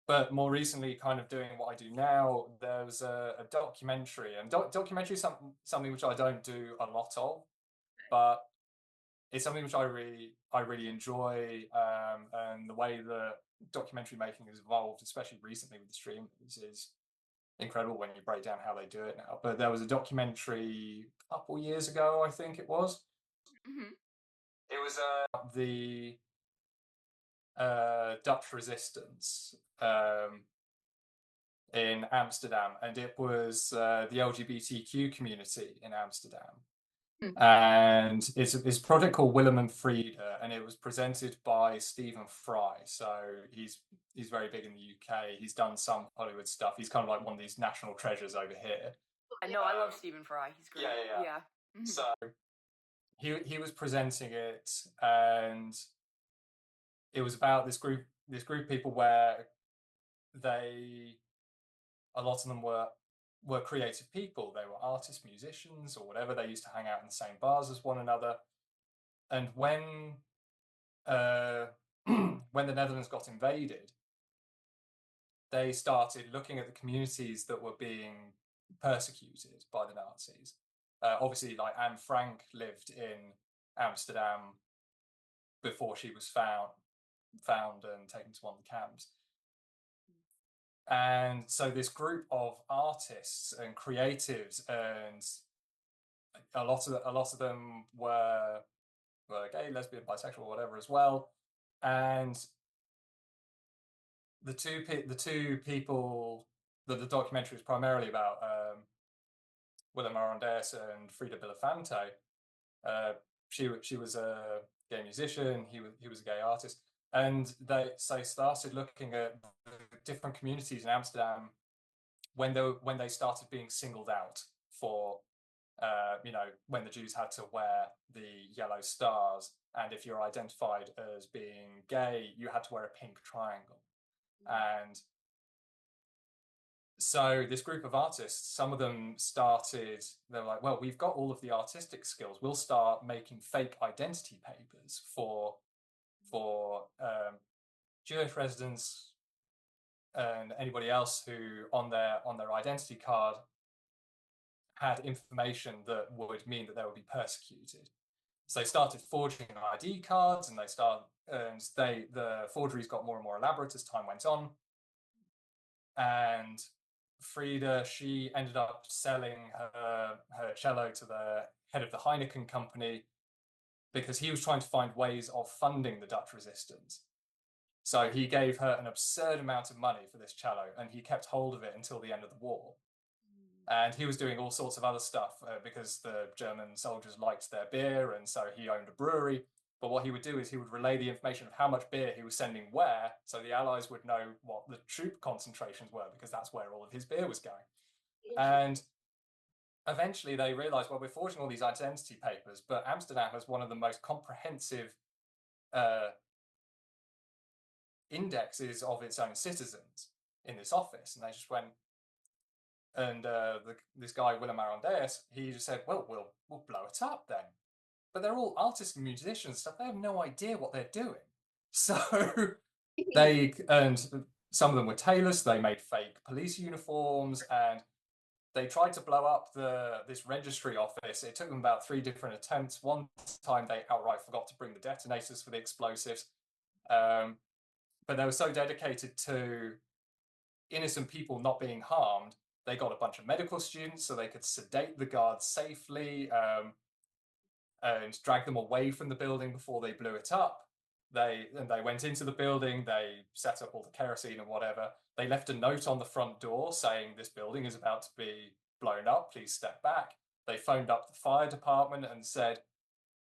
Speaker 2: But more recently, kind of doing what I do now, there was a documentary, and documentary is something which I don't do a lot of, but it's something which I really enjoy, and the way the documentary making has evolved, especially recently with the streamers, is incredible when you break down how they do it now. But there was a documentary a couple years ago, I think it was.
Speaker 1: Mm-hmm.
Speaker 2: It was the Dutch resistance in Amsterdam, and it was the LGBTQ community in Amsterdam. And it's a project called Willem and Frida, and it was presented by Stephen Fry. So he's very big in the UK. He's done some Hollywood stuff. He's kind of like one of these national treasures over here.
Speaker 1: I know, I love Stephen Fry. He's great. Yeah.
Speaker 2: Mm-hmm. So he was presenting it, and it was about this group of people where a lot of them were creative people. They were artists, musicians, or whatever. They used to hang out in the same bars as one another. And when when the Netherlands got invaded, they started looking at the communities that were being persecuted by the Nazis. Obviously, like Anne Frank lived in Amsterdam before she was found and taken to one of the camps. And so this group of artists and creatives, and a lot of them were gay, lesbian, bisexual, whatever as well. And the two people that the documentary is primarily about, Willem Arondeus and Frida Belafonte. She was a gay musician. He was a gay artist, and they started looking at the different communities in Amsterdam when they started being singled out for, when the Jews had to wear the yellow stars, and if you're identified as being gay, you had to wear a pink triangle. And so this group of artists, some of them they were like, well, we've got all of the artistic skills. We'll start making fake identity papers for Jewish residents and anybody else who on their identity card had information that would mean that they would be persecuted. So they started forging ID cards, and the forgeries got more and more elaborate as time went on. And Frida, she ended up selling her cello to the head of the Heineken company because he was trying to find ways of funding the Dutch resistance. So he gave her an absurd amount of money for this cello, and he kept hold of it until the end of the war. And he was doing all sorts of other stuff because the German soldiers liked their beer, and so he owned a brewery. But what he would do is he would relay the information of how much beer he was sending where, so the Allies would know what the troop concentrations were, because that's where all of his beer was going. And eventually they realized, well, we're forging all these identity papers, but Amsterdam has one of the most comprehensive indexes of its own citizens in this office. And they just went, this guy Willem Arondeus, he just said, "Well, we'll blow it up then." But they're all artists and musicians and stuff. They have no idea what they're doing. So and some of them were tailors. They made fake police uniforms, and they tried to blow up this registry office. It took them about 3 different attempts. One time they outright forgot to bring the detonators for the explosives. But they were so dedicated to innocent people not being harmed, they got a bunch of medical students so they could sedate the guards safely, and drag them away from the building before they blew it up. They went into the building, they set up all the kerosene and whatever. They left a note on the front door saying, "This building is about to be blown up, please step back." They phoned up the fire department and said,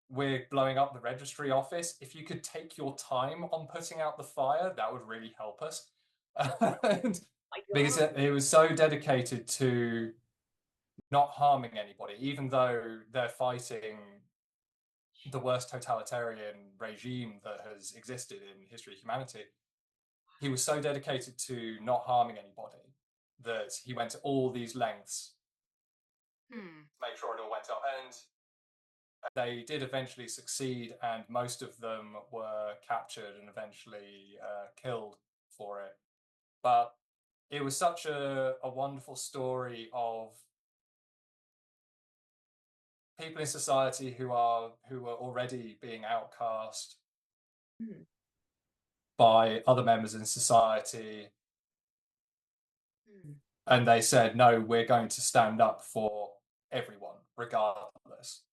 Speaker 2: "We're blowing up the registry office. If you could take your time on putting out the fire, that would really help us." And because it was so dedicated to not harming anybody, even though they're fighting the worst totalitarian regime that has existed in history of humanity. He was so dedicated to not harming anybody that he went to all these lengths to make sure it all went up. And they did eventually succeed, and most of them were captured and eventually killed for it. But it was such a wonderful story of people in society who are already being outcast by other members in society, and they said, "No, we're going to stand up for everyone regardless."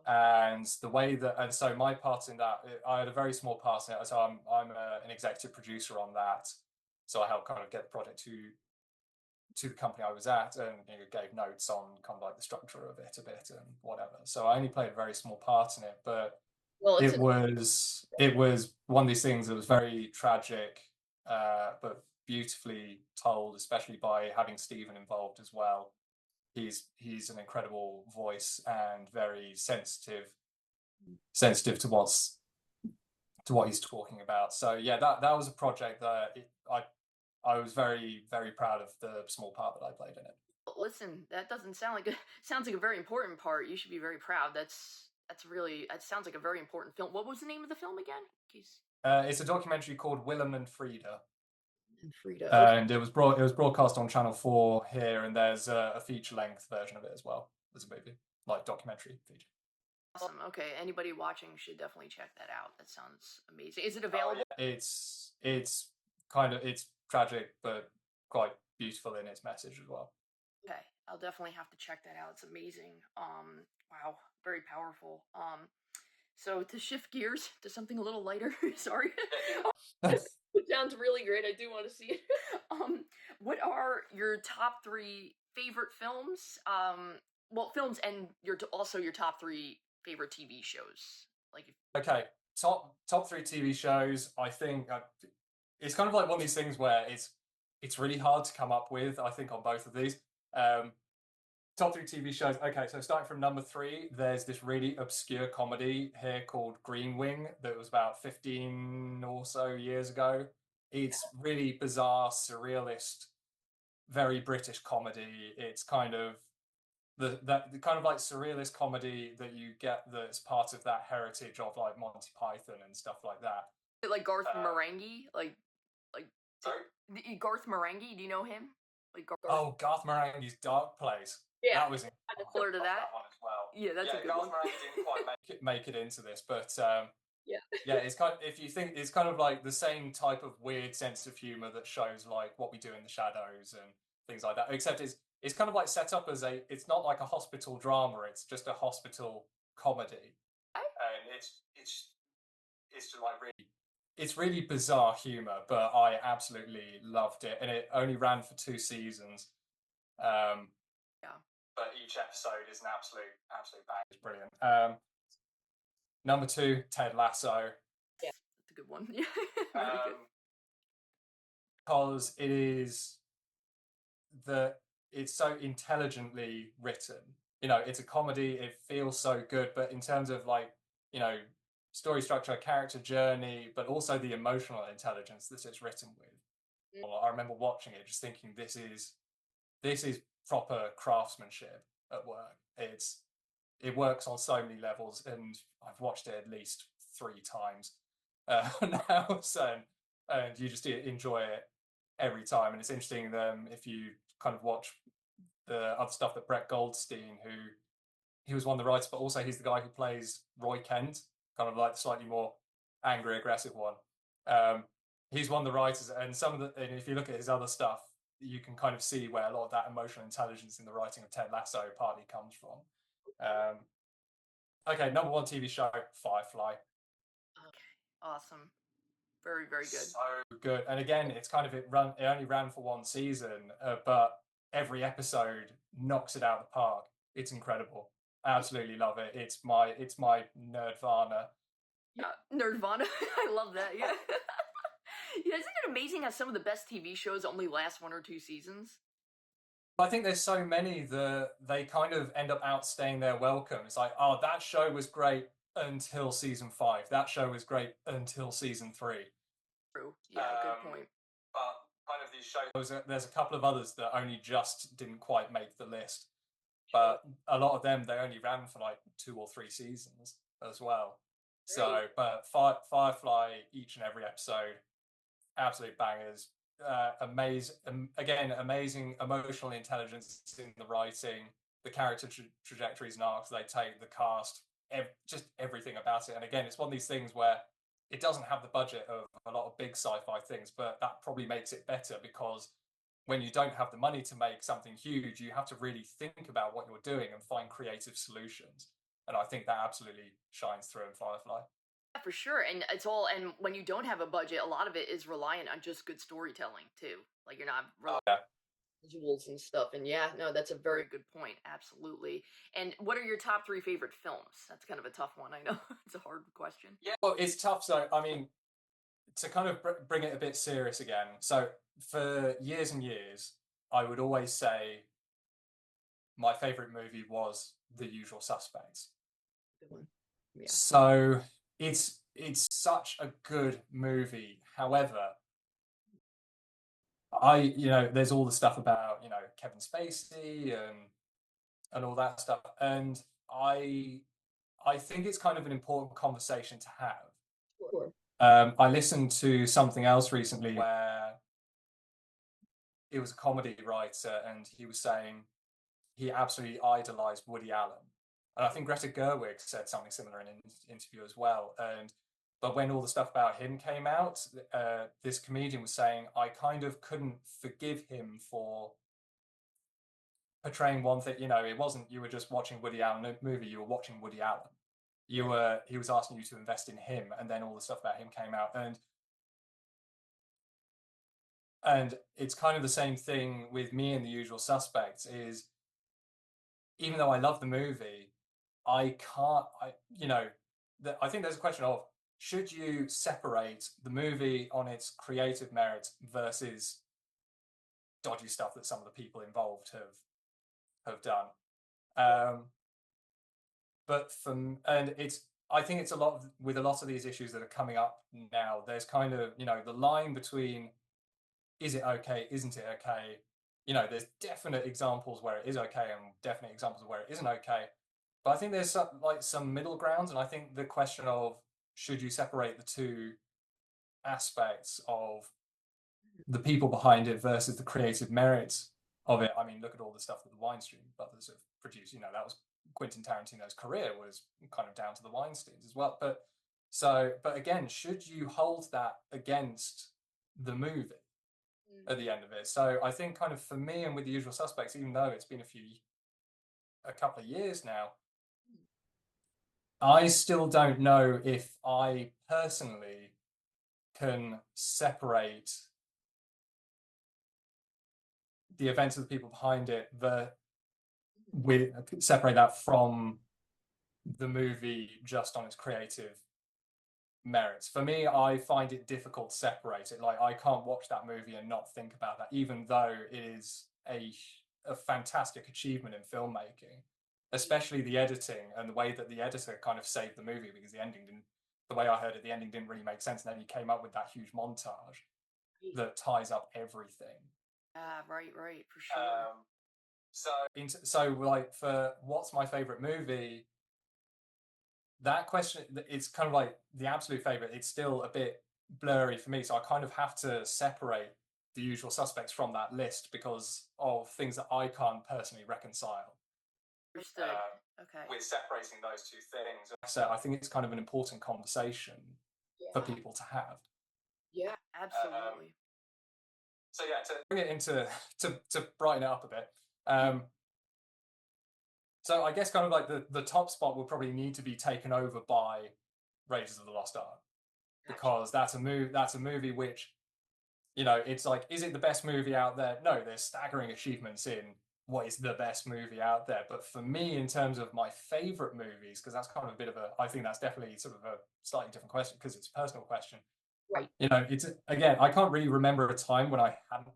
Speaker 2: And the way that, and so my part in that, I had a very small part in it. So I'm an executive producer on that. So I helped kind of get the project to the company I was at, and gave notes on kind of like the structure of it a bit and whatever. So I only played a very small part in it, but it was one of these things that was very tragic, but beautifully told, especially by having Stephen involved as well. He's an incredible voice and very sensitive to what he's talking about. So yeah, that was a project that I was very, very proud of the small part that I played in it.
Speaker 1: Listen, that doesn't sound like sounds like a very important part. You should be very proud. That sounds like a very important film. What was the name of the film again?
Speaker 2: It's a documentary called Willem and Frida.
Speaker 1: Frida.
Speaker 2: And it was broadcast on Channel 4 here, and there's a feature-length version of it as well as a movie, like documentary feature.
Speaker 1: Awesome. Okay, anybody watching should definitely check that out. That sounds amazing. Is it available?
Speaker 2: Oh, yeah. It's tragic, but quite beautiful in its message as well.
Speaker 1: Okay, I'll definitely have to check that out. It's amazing. Wow, very powerful. So to shift gears to something a little lighter, sorry. It sounds really great. I do want to see it. What are your top 3 favorite films? Well, films, and also your top 3 favorite TV shows.
Speaker 2: Okay, top 3 TV shows. I think it's kind of like one of these things where it's really hard to come up with. I think on both of these. Top 3 TV shows. Okay, so starting from number 3, there's this really obscure comedy here called Green Wing that was about 15 or so years ago. It's really bizarre, surrealist, very British comedy. It's kind of the kind of like surrealist comedy that you get that's part of that heritage of like Monty Python and stuff like that.
Speaker 1: Like Garth Marenghi,
Speaker 2: sorry?
Speaker 1: Garth Marenghi, do you know him?
Speaker 2: Garth Marenghi's Dark Place.
Speaker 1: Yeah,
Speaker 2: that was
Speaker 1: similar to that one as well. Yeah, that's a good
Speaker 2: Garth
Speaker 1: one.
Speaker 2: Marenghi didn't quite make it into this, but
Speaker 1: yeah,
Speaker 2: it's kind of, if you think, it's kind of like the same type of weird sense of humor that shows like What We Do in the Shadows and things like that, except it's kind of like set up as it's not like a hospital drama, it's just a hospital comedy. And it's just like it's really bizarre humor, but I absolutely loved it, and it only ran for 2 seasons. But each episode is an absolute bang. It's brilliant. Number 2, Ted Lasso.
Speaker 1: Yeah, that's a good one. Yeah, very good.
Speaker 2: Because it's so intelligently written. It's a comedy. It feels so good, but in terms of like, story structure, character journey, but also the emotional intelligence that it's written with. I remember watching it, just thinking, this is this is proper craftsmanship at work. It works on so many levels, and I've watched it at least 3 times now. So, and you just enjoy it every time. And it's interesting if you kind of watch the other stuff that Brett Goldstein, who he was one of the writers, but also he's the guy who plays Roy Kent, kind of like the slightly more angry, aggressive one. He's one of the writers, and and if you look at his other stuff, you can kind of see where a lot of that emotional intelligence in the writing of Ted Lasso partly comes from. Okay, number 1 TV show, Firefly.
Speaker 1: Okay, awesome. Very, very good.
Speaker 2: So good. And again, it's kind of it only ran for 1 season, but every episode knocks it out of the park. It's incredible. Absolutely love it. It's my nerdvana.
Speaker 1: Yeah, Nerdvana. I love that. Yeah. Yeah, isn't it amazing how some of the best TV shows only last 1 or 2 seasons?
Speaker 2: I think there's so many that they kind of end up outstaying their welcome. It's like, oh, that show was great until season 5. That show was great until season 3.
Speaker 1: True. Yeah, good point.
Speaker 2: But kind of these shows, there's a couple of others that only just didn't quite make the list. But a lot of them, they only ran for like 2 or 3 seasons as well. So, but Firefly, each and every episode, absolute bangers. Amazing emotional intelligence in the writing, the character trajectories and arcs they take, the cast, just everything about it. And again, it's one of these things where it doesn't have the budget of a lot of big sci-fi things, but that probably makes it better, because when you don't have the money to make something huge, you have to really think about what you're doing and find creative solutions. And I think that absolutely shines through in Firefly.
Speaker 1: Yeah, for sure. And and when you don't have a budget, a lot of it is reliant on just good storytelling too. Like you're not relying on visuals and stuff. And yeah, no, that's a very good point. Absolutely. And what are your top 3 favorite films? That's kind of a tough one. I know it's a hard question.
Speaker 2: Yeah, well, it's tough. So, I mean, to kind of bring it a bit serious again. So, for years and years, I would always say my favorite movie was The Usual Suspects.
Speaker 1: Good one. Yeah.
Speaker 2: So it's such a good movie. However, there's all the stuff about Kevin Spacey and all that stuff, and I think it's kind of an important conversation to have.
Speaker 1: Sure.
Speaker 2: I listened to something else recently where it was a comedy writer, and he was saying he absolutely idolized Woody Allen. And I think Greta Gerwig said something similar in an interview as well. But when all the stuff about him came out, this comedian was saying, I kind of couldn't forgive him for portraying one thing. It wasn't you were just watching Woody Allen movie, you were watching Woody Allen. He was asking you to invest in him, and then all the stuff about him came out. And it's kind of the same thing with me and The Usual Suspects is, even though I love the movie, I think there's a question of, should you separate the movie on its creative merits versus dodgy stuff that some of the people involved have done? I think it's with a lot of these issues that are coming up now. There's kind of the line between, is it okay, isn't it okay? There's definite examples where it is okay and definite examples where it isn't okay. But I think there's some middle ground, and I think the question of, should you separate the two aspects of the people behind it versus the creative merits of it? I mean, look at all the stuff that the Weinstein brothers have produced. That was Quentin Tarantino's career was kind of down to the Weinsteins as well. But again, should you hold that against the movie at the end of it? So I think kind of for me, and with The Usual Suspects, even though it's been a couple of years now, I still don't know if I personally can separate the events of the people behind it, separate that from the movie just on its creative merits. For me, I find it difficult to separate it. Like, I can't watch that movie and not think about that, even though it is a fantastic achievement in filmmaking, especially the editing and the way that the editor kind of saved the movie, because the way I heard it, the ending didn't really make sense. And then he came up with that huge montage that ties up everything.
Speaker 1: Right, for sure.
Speaker 2: So like for what's my favorite movie, that question, it's kind of like the absolute favorite. It's still a bit blurry for me, so I kind of have to separate the usual suspects from that list because of things that I can't personally reconcile.
Speaker 1: Understood. Okay.
Speaker 2: With separating those two things. So I think it's kind of an important conversation for
Speaker 1: Yeah.
Speaker 2: people to have.
Speaker 1: Yeah, absolutely.
Speaker 2: So yeah, to bring it into to brighten it up a bit. So I guess kind of like the top spot will probably need to be taken over by Raiders of the Lost Ark, because that's a movie which, you know, it's like, is it the best movie out there? No, there's staggering achievements in what is the best movie out there. But for me, in terms of my favorite movies, because that's kind of a bit of a, I think that's definitely sort of a slightly different question because it's a personal question.
Speaker 1: Right.
Speaker 2: You know, it's, again, I can't really remember a time when I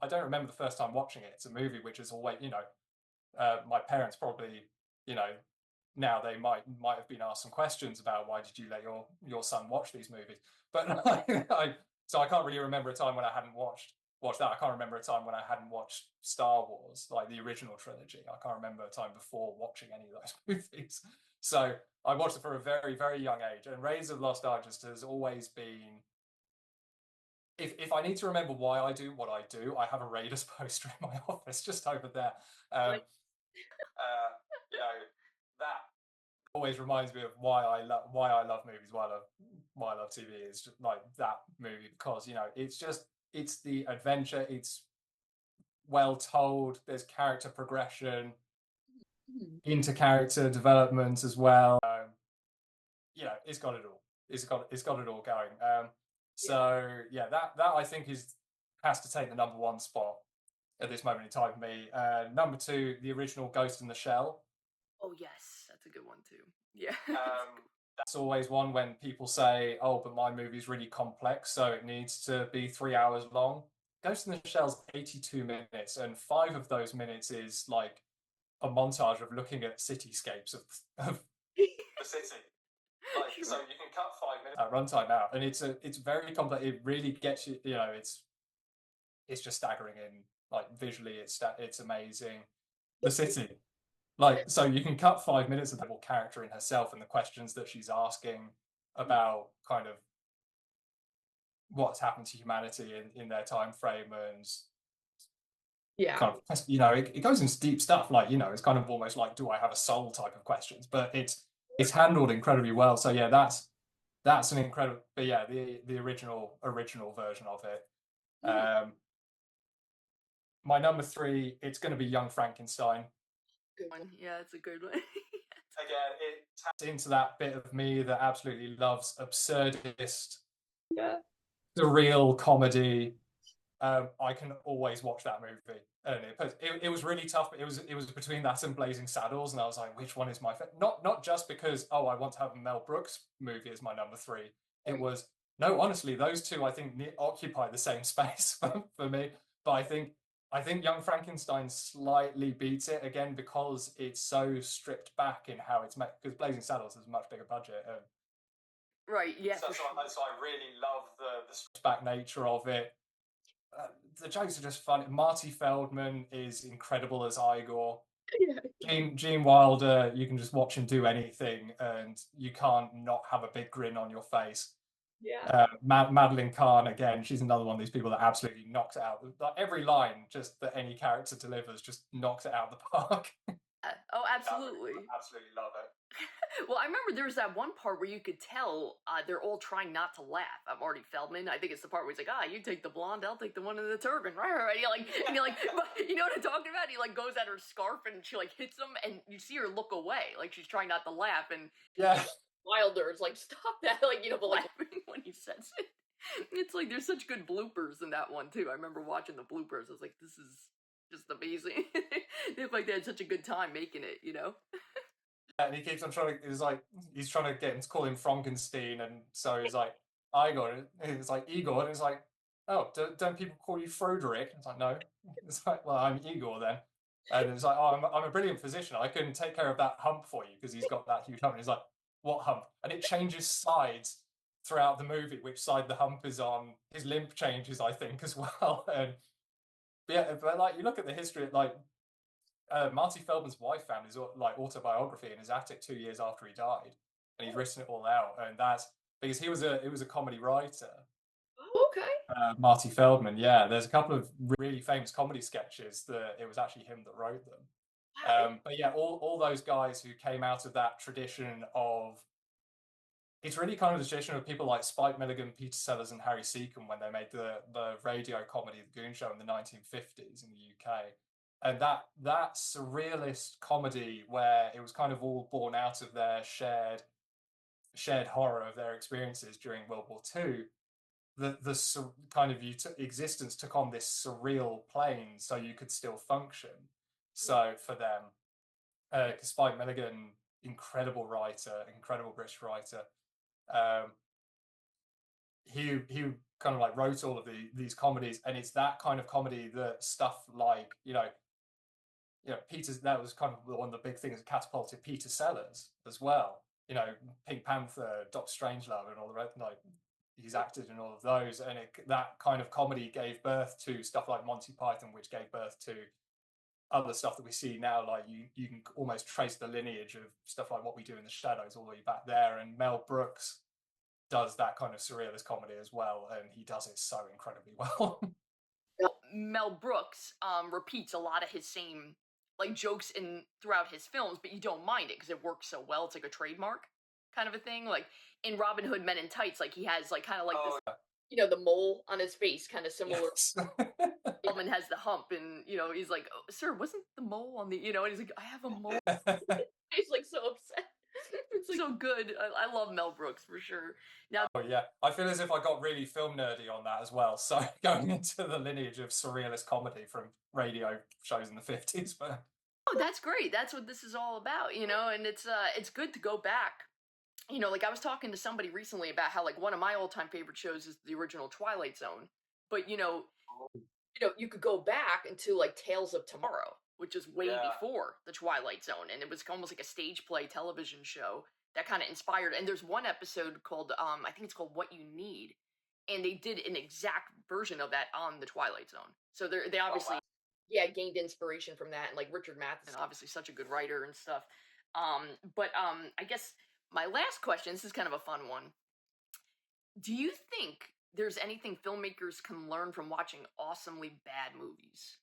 Speaker 2: don't remember the first time watching it. It's a movie which is always, you know, my parents probably, you know, now they might have been asked some questions about why did you let your son watch these movies, but so I can't really remember a time when I hadn't watched that. I can't remember a time when I hadn't watched Star Wars, like the original trilogy. I can't remember a time before watching any of those movies. So I watched it for a very, very young age, and Raiders of the Lost Ark just has always been. If I need to remember why I do what I do, I have a Raiders poster in my office just over there. You know, that always reminds me of why I love movies, why I love TV is just like that movie, because, you know, it's the adventure, it's well told, there's character progression, into character development as well. You know, it's got it all. It's got it all going. So yeah, that I think has to take the number one spot at this moment in time for me. Number two, the original Ghost in the Shell.
Speaker 1: Oh yes, that's a good one too. Yeah.
Speaker 2: That's always one when people say, "Oh, but my movie's really complex, so it needs to be 3 hours long." Ghost in the Shell's 82 minutes, and 5 of those minutes is like a montage of looking at cityscapes of the city. Like, sure. So you can cut 5 minutes at runtime out, and it's very complex. It really gets you. You know, it's just staggering in, like, visually. It's amazing. The city, like, so you can cut 5 minutes of the whole character in herself and the questions that she's asking about kind of what's happened to humanity in their time frame, and
Speaker 1: Yeah.
Speaker 2: kind of, you know, it goes into deep stuff, like, you know, it's kind of almost like, do I have a soul type of questions, but it's handled incredibly well. So yeah, that's an incredible, but yeah, the original version of it. My number three, it's going to be Young Frankenstein.
Speaker 1: Good one. Yeah, it's a good one.
Speaker 2: Again, it taps into that bit of me that absolutely loves absurdist, surreal comedy. I can always watch that movie, and it was really tough. But it was between that and Blazing Saddles, and I was like, which one is my favorite? Not just because, oh, I want to have a Mel Brooks movie as my number three. It was, no, honestly, those two I think occupy the same space for me. But I think Young Frankenstein slightly beats it, again because it's so stripped back in how it's made. Because Blazing Saddles has a much bigger budget.
Speaker 1: Right. Yeah.
Speaker 2: So I really love the stripped back nature of it. The jokes are just fun. Marty Feldman is incredible as Igor. Gene Wilder, you can just watch him do anything, and you can't not have a big grin on your face.
Speaker 1: Yeah.
Speaker 2: Madeline Kahn, again, she's another one of these people that absolutely knocks it out. Like, every line just that any character delivers just knocks it out of the park.
Speaker 1: Oh, absolutely.
Speaker 2: Absolutely love it.
Speaker 1: Well, I remember there was that one part where you could tell they're all trying not to laugh at Marty Feldman. I think it's the part where he's like, you take the blonde, I'll take the one in the turban. Right. And you're like, you know what I'm talking about? He like goes at her scarf and she like hits him, and you see her look away, like she's trying not to laugh. And
Speaker 2: yeah,
Speaker 1: Wilder is like, stop that, like, you know, but laughing when he says it. It's like there's such good bloopers in that one too. I remember watching the bloopers. I was like, this is just amazing. They had such a good time making it, you know.
Speaker 2: And he keeps on trying to, he's trying to get him to call him Frankenstein, and so he's like, Igor, and it's like Igor, and it's like, oh, don't people call you Frederick? It's like, no. It's like, well, I'm Igor then. And it's like, oh, I'm a brilliant physician. I can take care of that hump for you, because he's got that huge hump. And he's like, what hump? And it changes sides throughout the movie, which side the hump is on. His limp changes, I think, as well. But But yeah, but like you look at the history, like Marty Feldman's wife found his like autobiography in his attic 2 years after he died, and he'd written it all out. And that's because he was a comedy writer.
Speaker 1: Oh, okay.
Speaker 2: Marty Feldman, yeah. There's a couple of really famous comedy sketches that it was actually him that wrote them.
Speaker 1: Wow.
Speaker 2: But yeah, all those guys who came out of that tradition of it's really kind of the tradition of people like Spike Milligan, Peter Sellers, and Harry Seacombe when they made the radio comedy The Goon Show in the 1950s in the UK. And that surrealist comedy where it was kind of all born out of their shared horror of their experiences during World War II. The kind of existence took on this surreal plane so you could still function. So for them, Spike Milligan, incredible writer, incredible British writer. Um, he kind of like wrote all of these comedies, and it's that kind of comedy that stuff like Peter's that was kind of one of the big things that catapulted Peter Sellers as well. Pink Panther, Doctor Strangelove, and all the rest. Like he's acted in all of those, and that kind of comedy gave birth to stuff like Monty Python, which gave birth to other stuff that we see now. Like you can almost trace the lineage of stuff like What We Do in the Shadows all the way back there, and Mel Brooks does that kind of surrealist comedy as well, and he does it so incredibly well.
Speaker 1: Mel Brooks repeats a lot of his same like jokes in throughout his films, but you don't mind it because it works so well. It's like a trademark kind of a thing. Like in Robin Hood Men in Tights, like he has like kind of like this, the mole on his face, kind of similar.
Speaker 2: Yes.
Speaker 1: Feldman has the hump, and he's like, oh, "Sir, wasn't the mole on the?" And he's like, "I have a mole." He's like so upset. It's like, so good. I love Mel Brooks for sure. Now,
Speaker 2: Oh yeah, I feel as if I got really film nerdy on that as well. So going into the lineage of surrealist comedy from radio shows in the 50s, but
Speaker 1: oh, that's great. That's what this is all about, and it's good to go back. Like I was talking to somebody recently about how like one of my all-time favorite shows is the original Twilight Zone. But you could go back into like Tales of Tomorrow, which is way before the Twilight Zone, and it was almost like a stage play television show that kind of inspired. And there's one episode called I think it's called What You Need, and they did an exact version of that on the Twilight Zone. So they obviously gained inspiration from that, and like Richard Matheson, obviously such a good writer and stuff. But I guess my last question, this is kind of a fun one. Do you think there's anything filmmakers can learn from watching awesomely bad movies?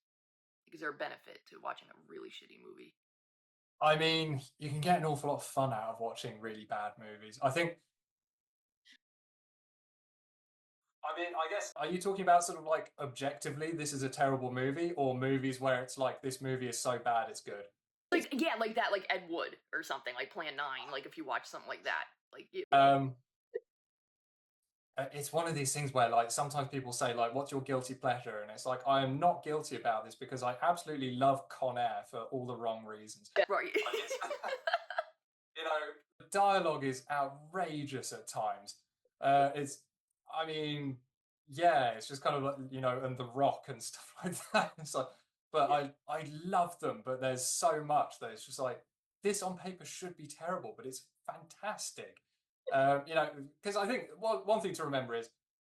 Speaker 1: Is there a benefit to watching a really shitty movie?
Speaker 2: I mean, you can get an awful lot of fun out of watching really bad movies. I guess, are you talking about sort of like objectively, this is a terrible movie, or movies where it's like, this movie is so bad, it's good?
Speaker 1: Like, yeah, like that, like Ed Wood or something, like Plan 9, like if you watch something like that. Like,
Speaker 2: it's one of these things where like sometimes people say like, what's your guilty pleasure? And it's like, I am not guilty about this because I absolutely love Con Air for all the wrong reasons.
Speaker 1: Right.
Speaker 2: The dialogue is outrageous at times. It's just kind of like, and The Rock and stuff like that. It's like, but I love them, but there's so much that it's just like, this on paper should be terrible, but it's fantastic. Because I think one thing to remember is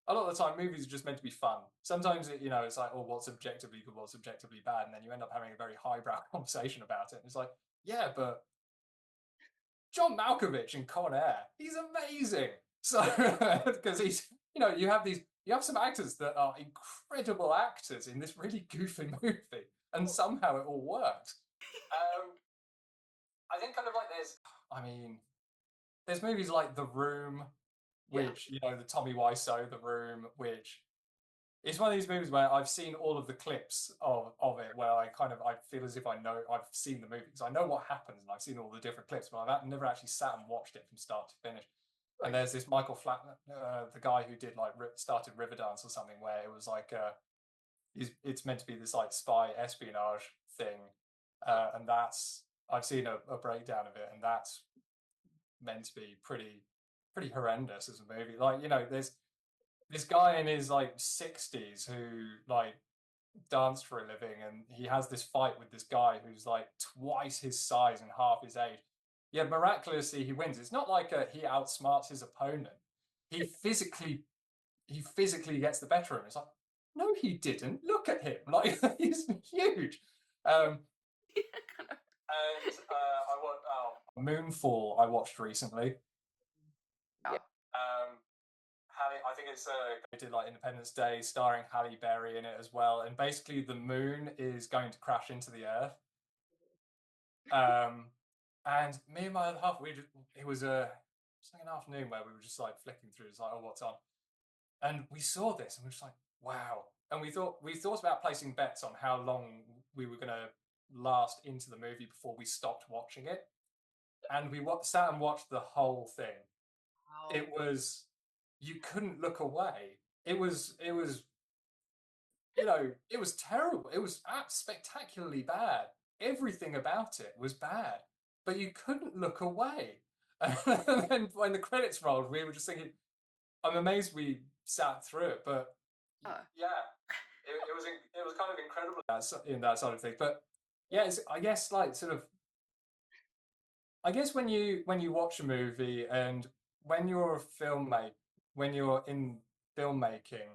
Speaker 2: a lot of the time movies are just meant to be fun. Sometimes it's like, oh, what's objectively good, what's objectively bad, and then you end up having a very highbrow conversation about it. And it's like, yeah, but John Malkovich in Con Air, he's amazing. So because he's you have some actors that are incredible actors in this really goofy movie, and somehow it all works. I think kind of like there's movies like The Room, which the Tommy Wiseau The Room, which it's one of these movies where I've seen all of the clips of it, where I feel as if I've seen the movie because I know what happens and I've seen all the different clips, but I've never actually sat and watched it from start to finish. Right. And there's this Michael Flatner, the guy who did like started Riverdance or something, where it was like it's meant to be this like spy espionage thing, and I've seen a breakdown of it, and that's meant to be pretty horrendous as a movie. Like there's this guy in his like 60s who like danced for a living, and he has this fight with this guy who's like twice his size and half his age. Yeah, miraculously he wins. It's not like he outsmarts his opponent. He physically gets the better of him. It's like, no, he didn't. Look at him, like he's huge. And I watched Moonfall. I watched recently.
Speaker 1: Yeah.
Speaker 2: Halle, I think it's they did like Independence Day, starring Halle Berry in it as well. And basically, the moon is going to crash into the Earth. And me and my other half, it was like an afternoon where we were just like flicking through. It's like, oh, what's on? And we saw this, and we were just like, wow. And we thought about placing bets on how long we were going to last into the movie before we stopped watching it. And we sat and watched the whole thing.
Speaker 1: Wow.
Speaker 2: It was, you couldn't look away. It was, you know, it was terrible. It was spectacularly bad. Everything about it was bad, but you couldn't look away. And then when the credits rolled, we were just thinking, I'm amazed we sat through it, but yeah, it was kind of incredible in that sort of thing. But yeah, I guess like sort of, I guess when you watch a movie and when you're a filmmaker, when you're in filmmaking,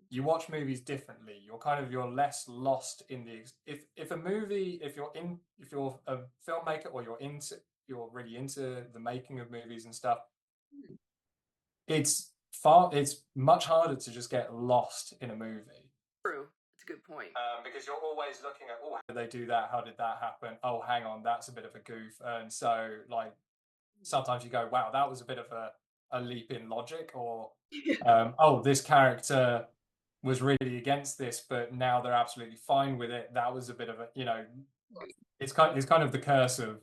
Speaker 2: you watch movies differently. You're less lost in the if a movie, if you're a filmmaker or you're really into the making of movies and stuff, it's much harder to just get lost in a movie.
Speaker 1: True. That's a good point.
Speaker 2: Because you're always looking at, oh, how did they do that? How did that happen? Oh, hang on, that's a bit of a goof. And so like sometimes you go, wow, that was a bit of a leap in logic, or oh, this character was really against this, but now they're absolutely fine with it. That was a bit of a, it's kind of the curse of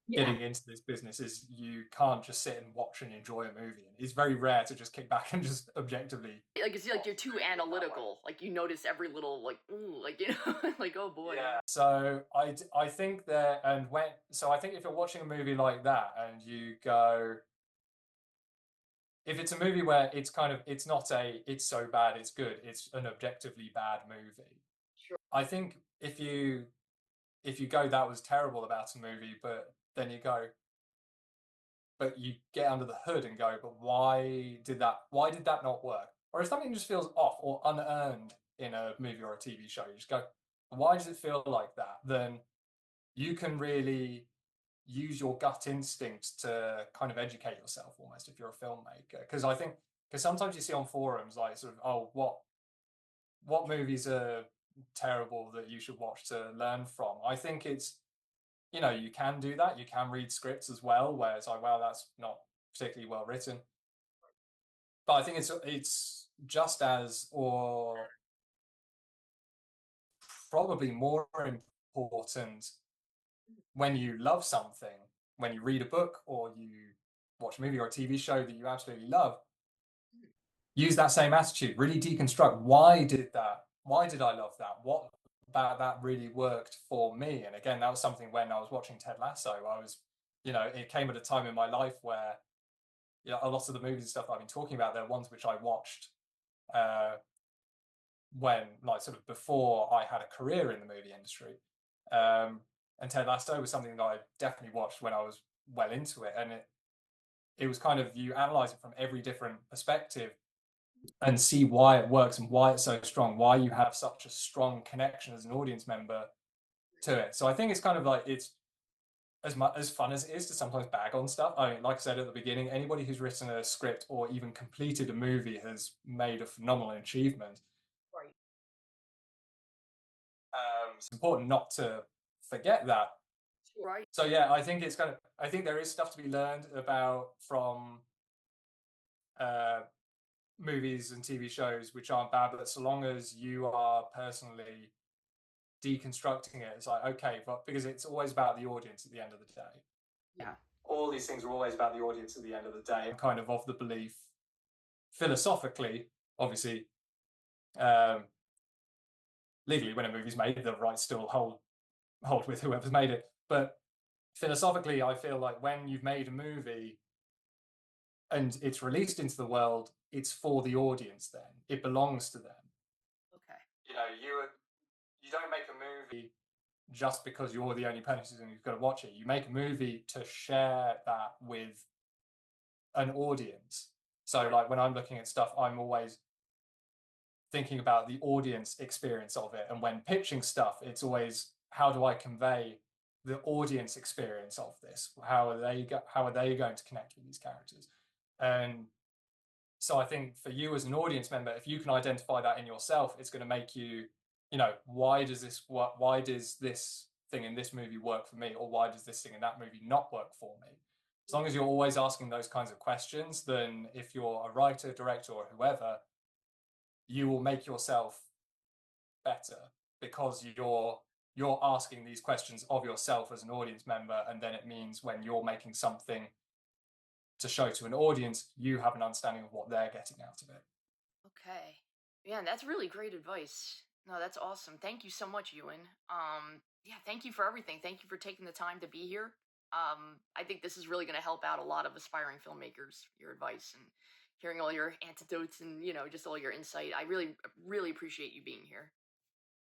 Speaker 2: getting into this business, is you can't just sit and watch and enjoy a movie. It's very rare to just kick back and just objectively,
Speaker 1: like, it's like you're too analytical. Like you notice every little like, ooh, like, you know, like, oh boy.
Speaker 2: Yeah. So I think that, and I think if you're watching a movie like that and you go, if it's a movie where it's not it's so bad it's good, it's an objectively bad movie.
Speaker 1: Sure.
Speaker 2: I think if you go, that was terrible about a movie, but then you go, but you get under the hood and go, but why did that not work? Or if something just feels off or unearned in a movie or a TV show, you just go, why does it feel like that? Then you can really use your gut instinct to kind of educate yourself almost if you're a filmmaker. Because sometimes you see on forums like sort of, oh, what movies are terrible that you should watch to learn from. I think it's, you can do that. You can read scripts as well, where it's like, wow, that's not particularly well written. But I think it's just as, or probably more important, when you love something, when you read a book or you watch a movie or a TV show that you absolutely love, use that same attitude, really deconstruct, why did I love that? What about that really worked for me? And again, that was something when I was watching Ted Lasso. It came at a time in my life where, a lot of the movies and stuff I've been talking about, they're ones which I watched when, like, sort of before I had a career in the movie industry. And Ted Lasso was something that I definitely watched when I was well into it. And it was kind of, you analyze it from every different perspective and see why it works and why it's so strong, why you have such a strong connection as an audience member to it. So I think it's kind of like, it's as fun as it is to sometimes bag on stuff. I mean, like I said at the beginning, anybody who's written a script or even completed a movie has made a phenomenal achievement.
Speaker 1: Right.
Speaker 2: It's important not to forget that.
Speaker 1: Right.
Speaker 2: So yeah, I think there is stuff to be learned about from movies and TV shows which aren't bad, but so long as you are personally deconstructing it, it's like, okay, but because it's always about the audience at the end of the day.
Speaker 1: Yeah.
Speaker 2: All these things are always about the audience at the end of the day. I'm kind of the belief, philosophically, obviously, legally, when a movie's made, the rights still hold with whoever's made it. But philosophically, I feel like when you've made a movie and it's released into the world, it's for the audience then. It belongs to them.
Speaker 1: Okay.
Speaker 2: You don't make a movie just because you're the only person who's going to watch it. You make a movie to share that with an audience. So like when I'm looking at stuff, I'm always thinking about the audience experience of it. And when pitching stuff, it's always, how do I convey the audience experience of this? How are they going to connect with these characters? And so I think for you as an audience member, if you can identify that in yourself, it's going to make you, why does this thing in this movie work for me, or why does this thing in that movie not work for me? As long as you're always asking those kinds of questions, then if you're a writer, director, or whoever, you will make yourself better, because you're asking these questions of yourself as an audience member, and then it means when you're making something to show to an audience, you have an understanding of what they're getting out of it.
Speaker 1: Okay. Yeah, that's really great advice. No, that's awesome. Thank you so much, Ewan. Yeah, thank you for everything. Thank you for taking the time to be here. I think this is really going to help out a lot of aspiring filmmakers, your advice and hearing all your anecdotes and, just all your insight. I really, really appreciate you being here.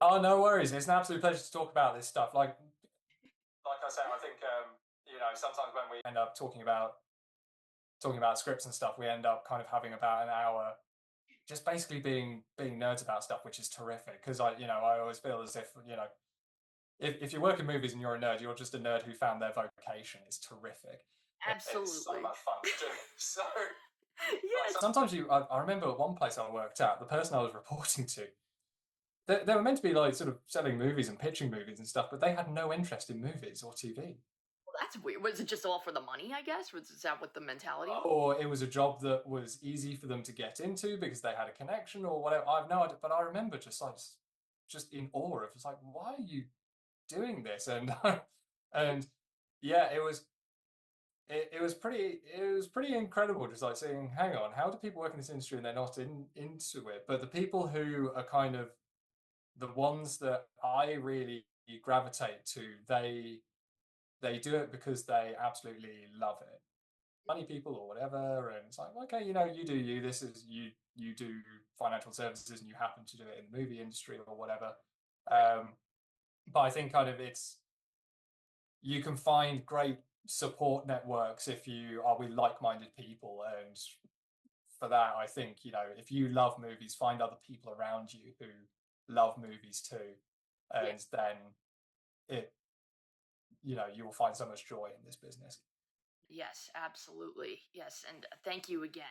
Speaker 2: Oh, no worries. It's an absolute pleasure to talk about this stuff. Like I said, I think sometimes when we end up talking about scripts and stuff, we end up kind of having about an hour just basically being nerds about stuff, which is terrific, because I always feel as if if you work in movies and you're a nerd, you're just a nerd who found their vocation. It's terrific.
Speaker 1: Absolutely.
Speaker 2: It's so much fun to do. So
Speaker 1: yes.
Speaker 2: sometimes I remember at one place I worked at, the person I was reporting to, they were meant to be like sort of selling movies and pitching movies and stuff, but they had no interest in movies or TV.
Speaker 1: Well, that's weird. Was it just all for the money, I guess? Was that what the mentality was?
Speaker 2: Or it was a job that was easy for them to get into because they had a connection or whatever. I've no idea, but I remember just in awe of, it's like, why are you doing this? And and yeah, it was pretty incredible, just like saying, hang on, how do people work in this industry and they're not into it? But the people who are kind of the ones that I really gravitate to, they do it because they absolutely love it. Money people or whatever, and it's like, okay, you do you. This is you do financial services, and you happen to do it in the movie industry or whatever. But I think kind of you can find great support networks if you are with like-minded people, and for that, I think if you love movies, find other people around you who love movies too, and then it you will find so much joy in this business.
Speaker 1: Yes, absolutely. Yes, and thank you again.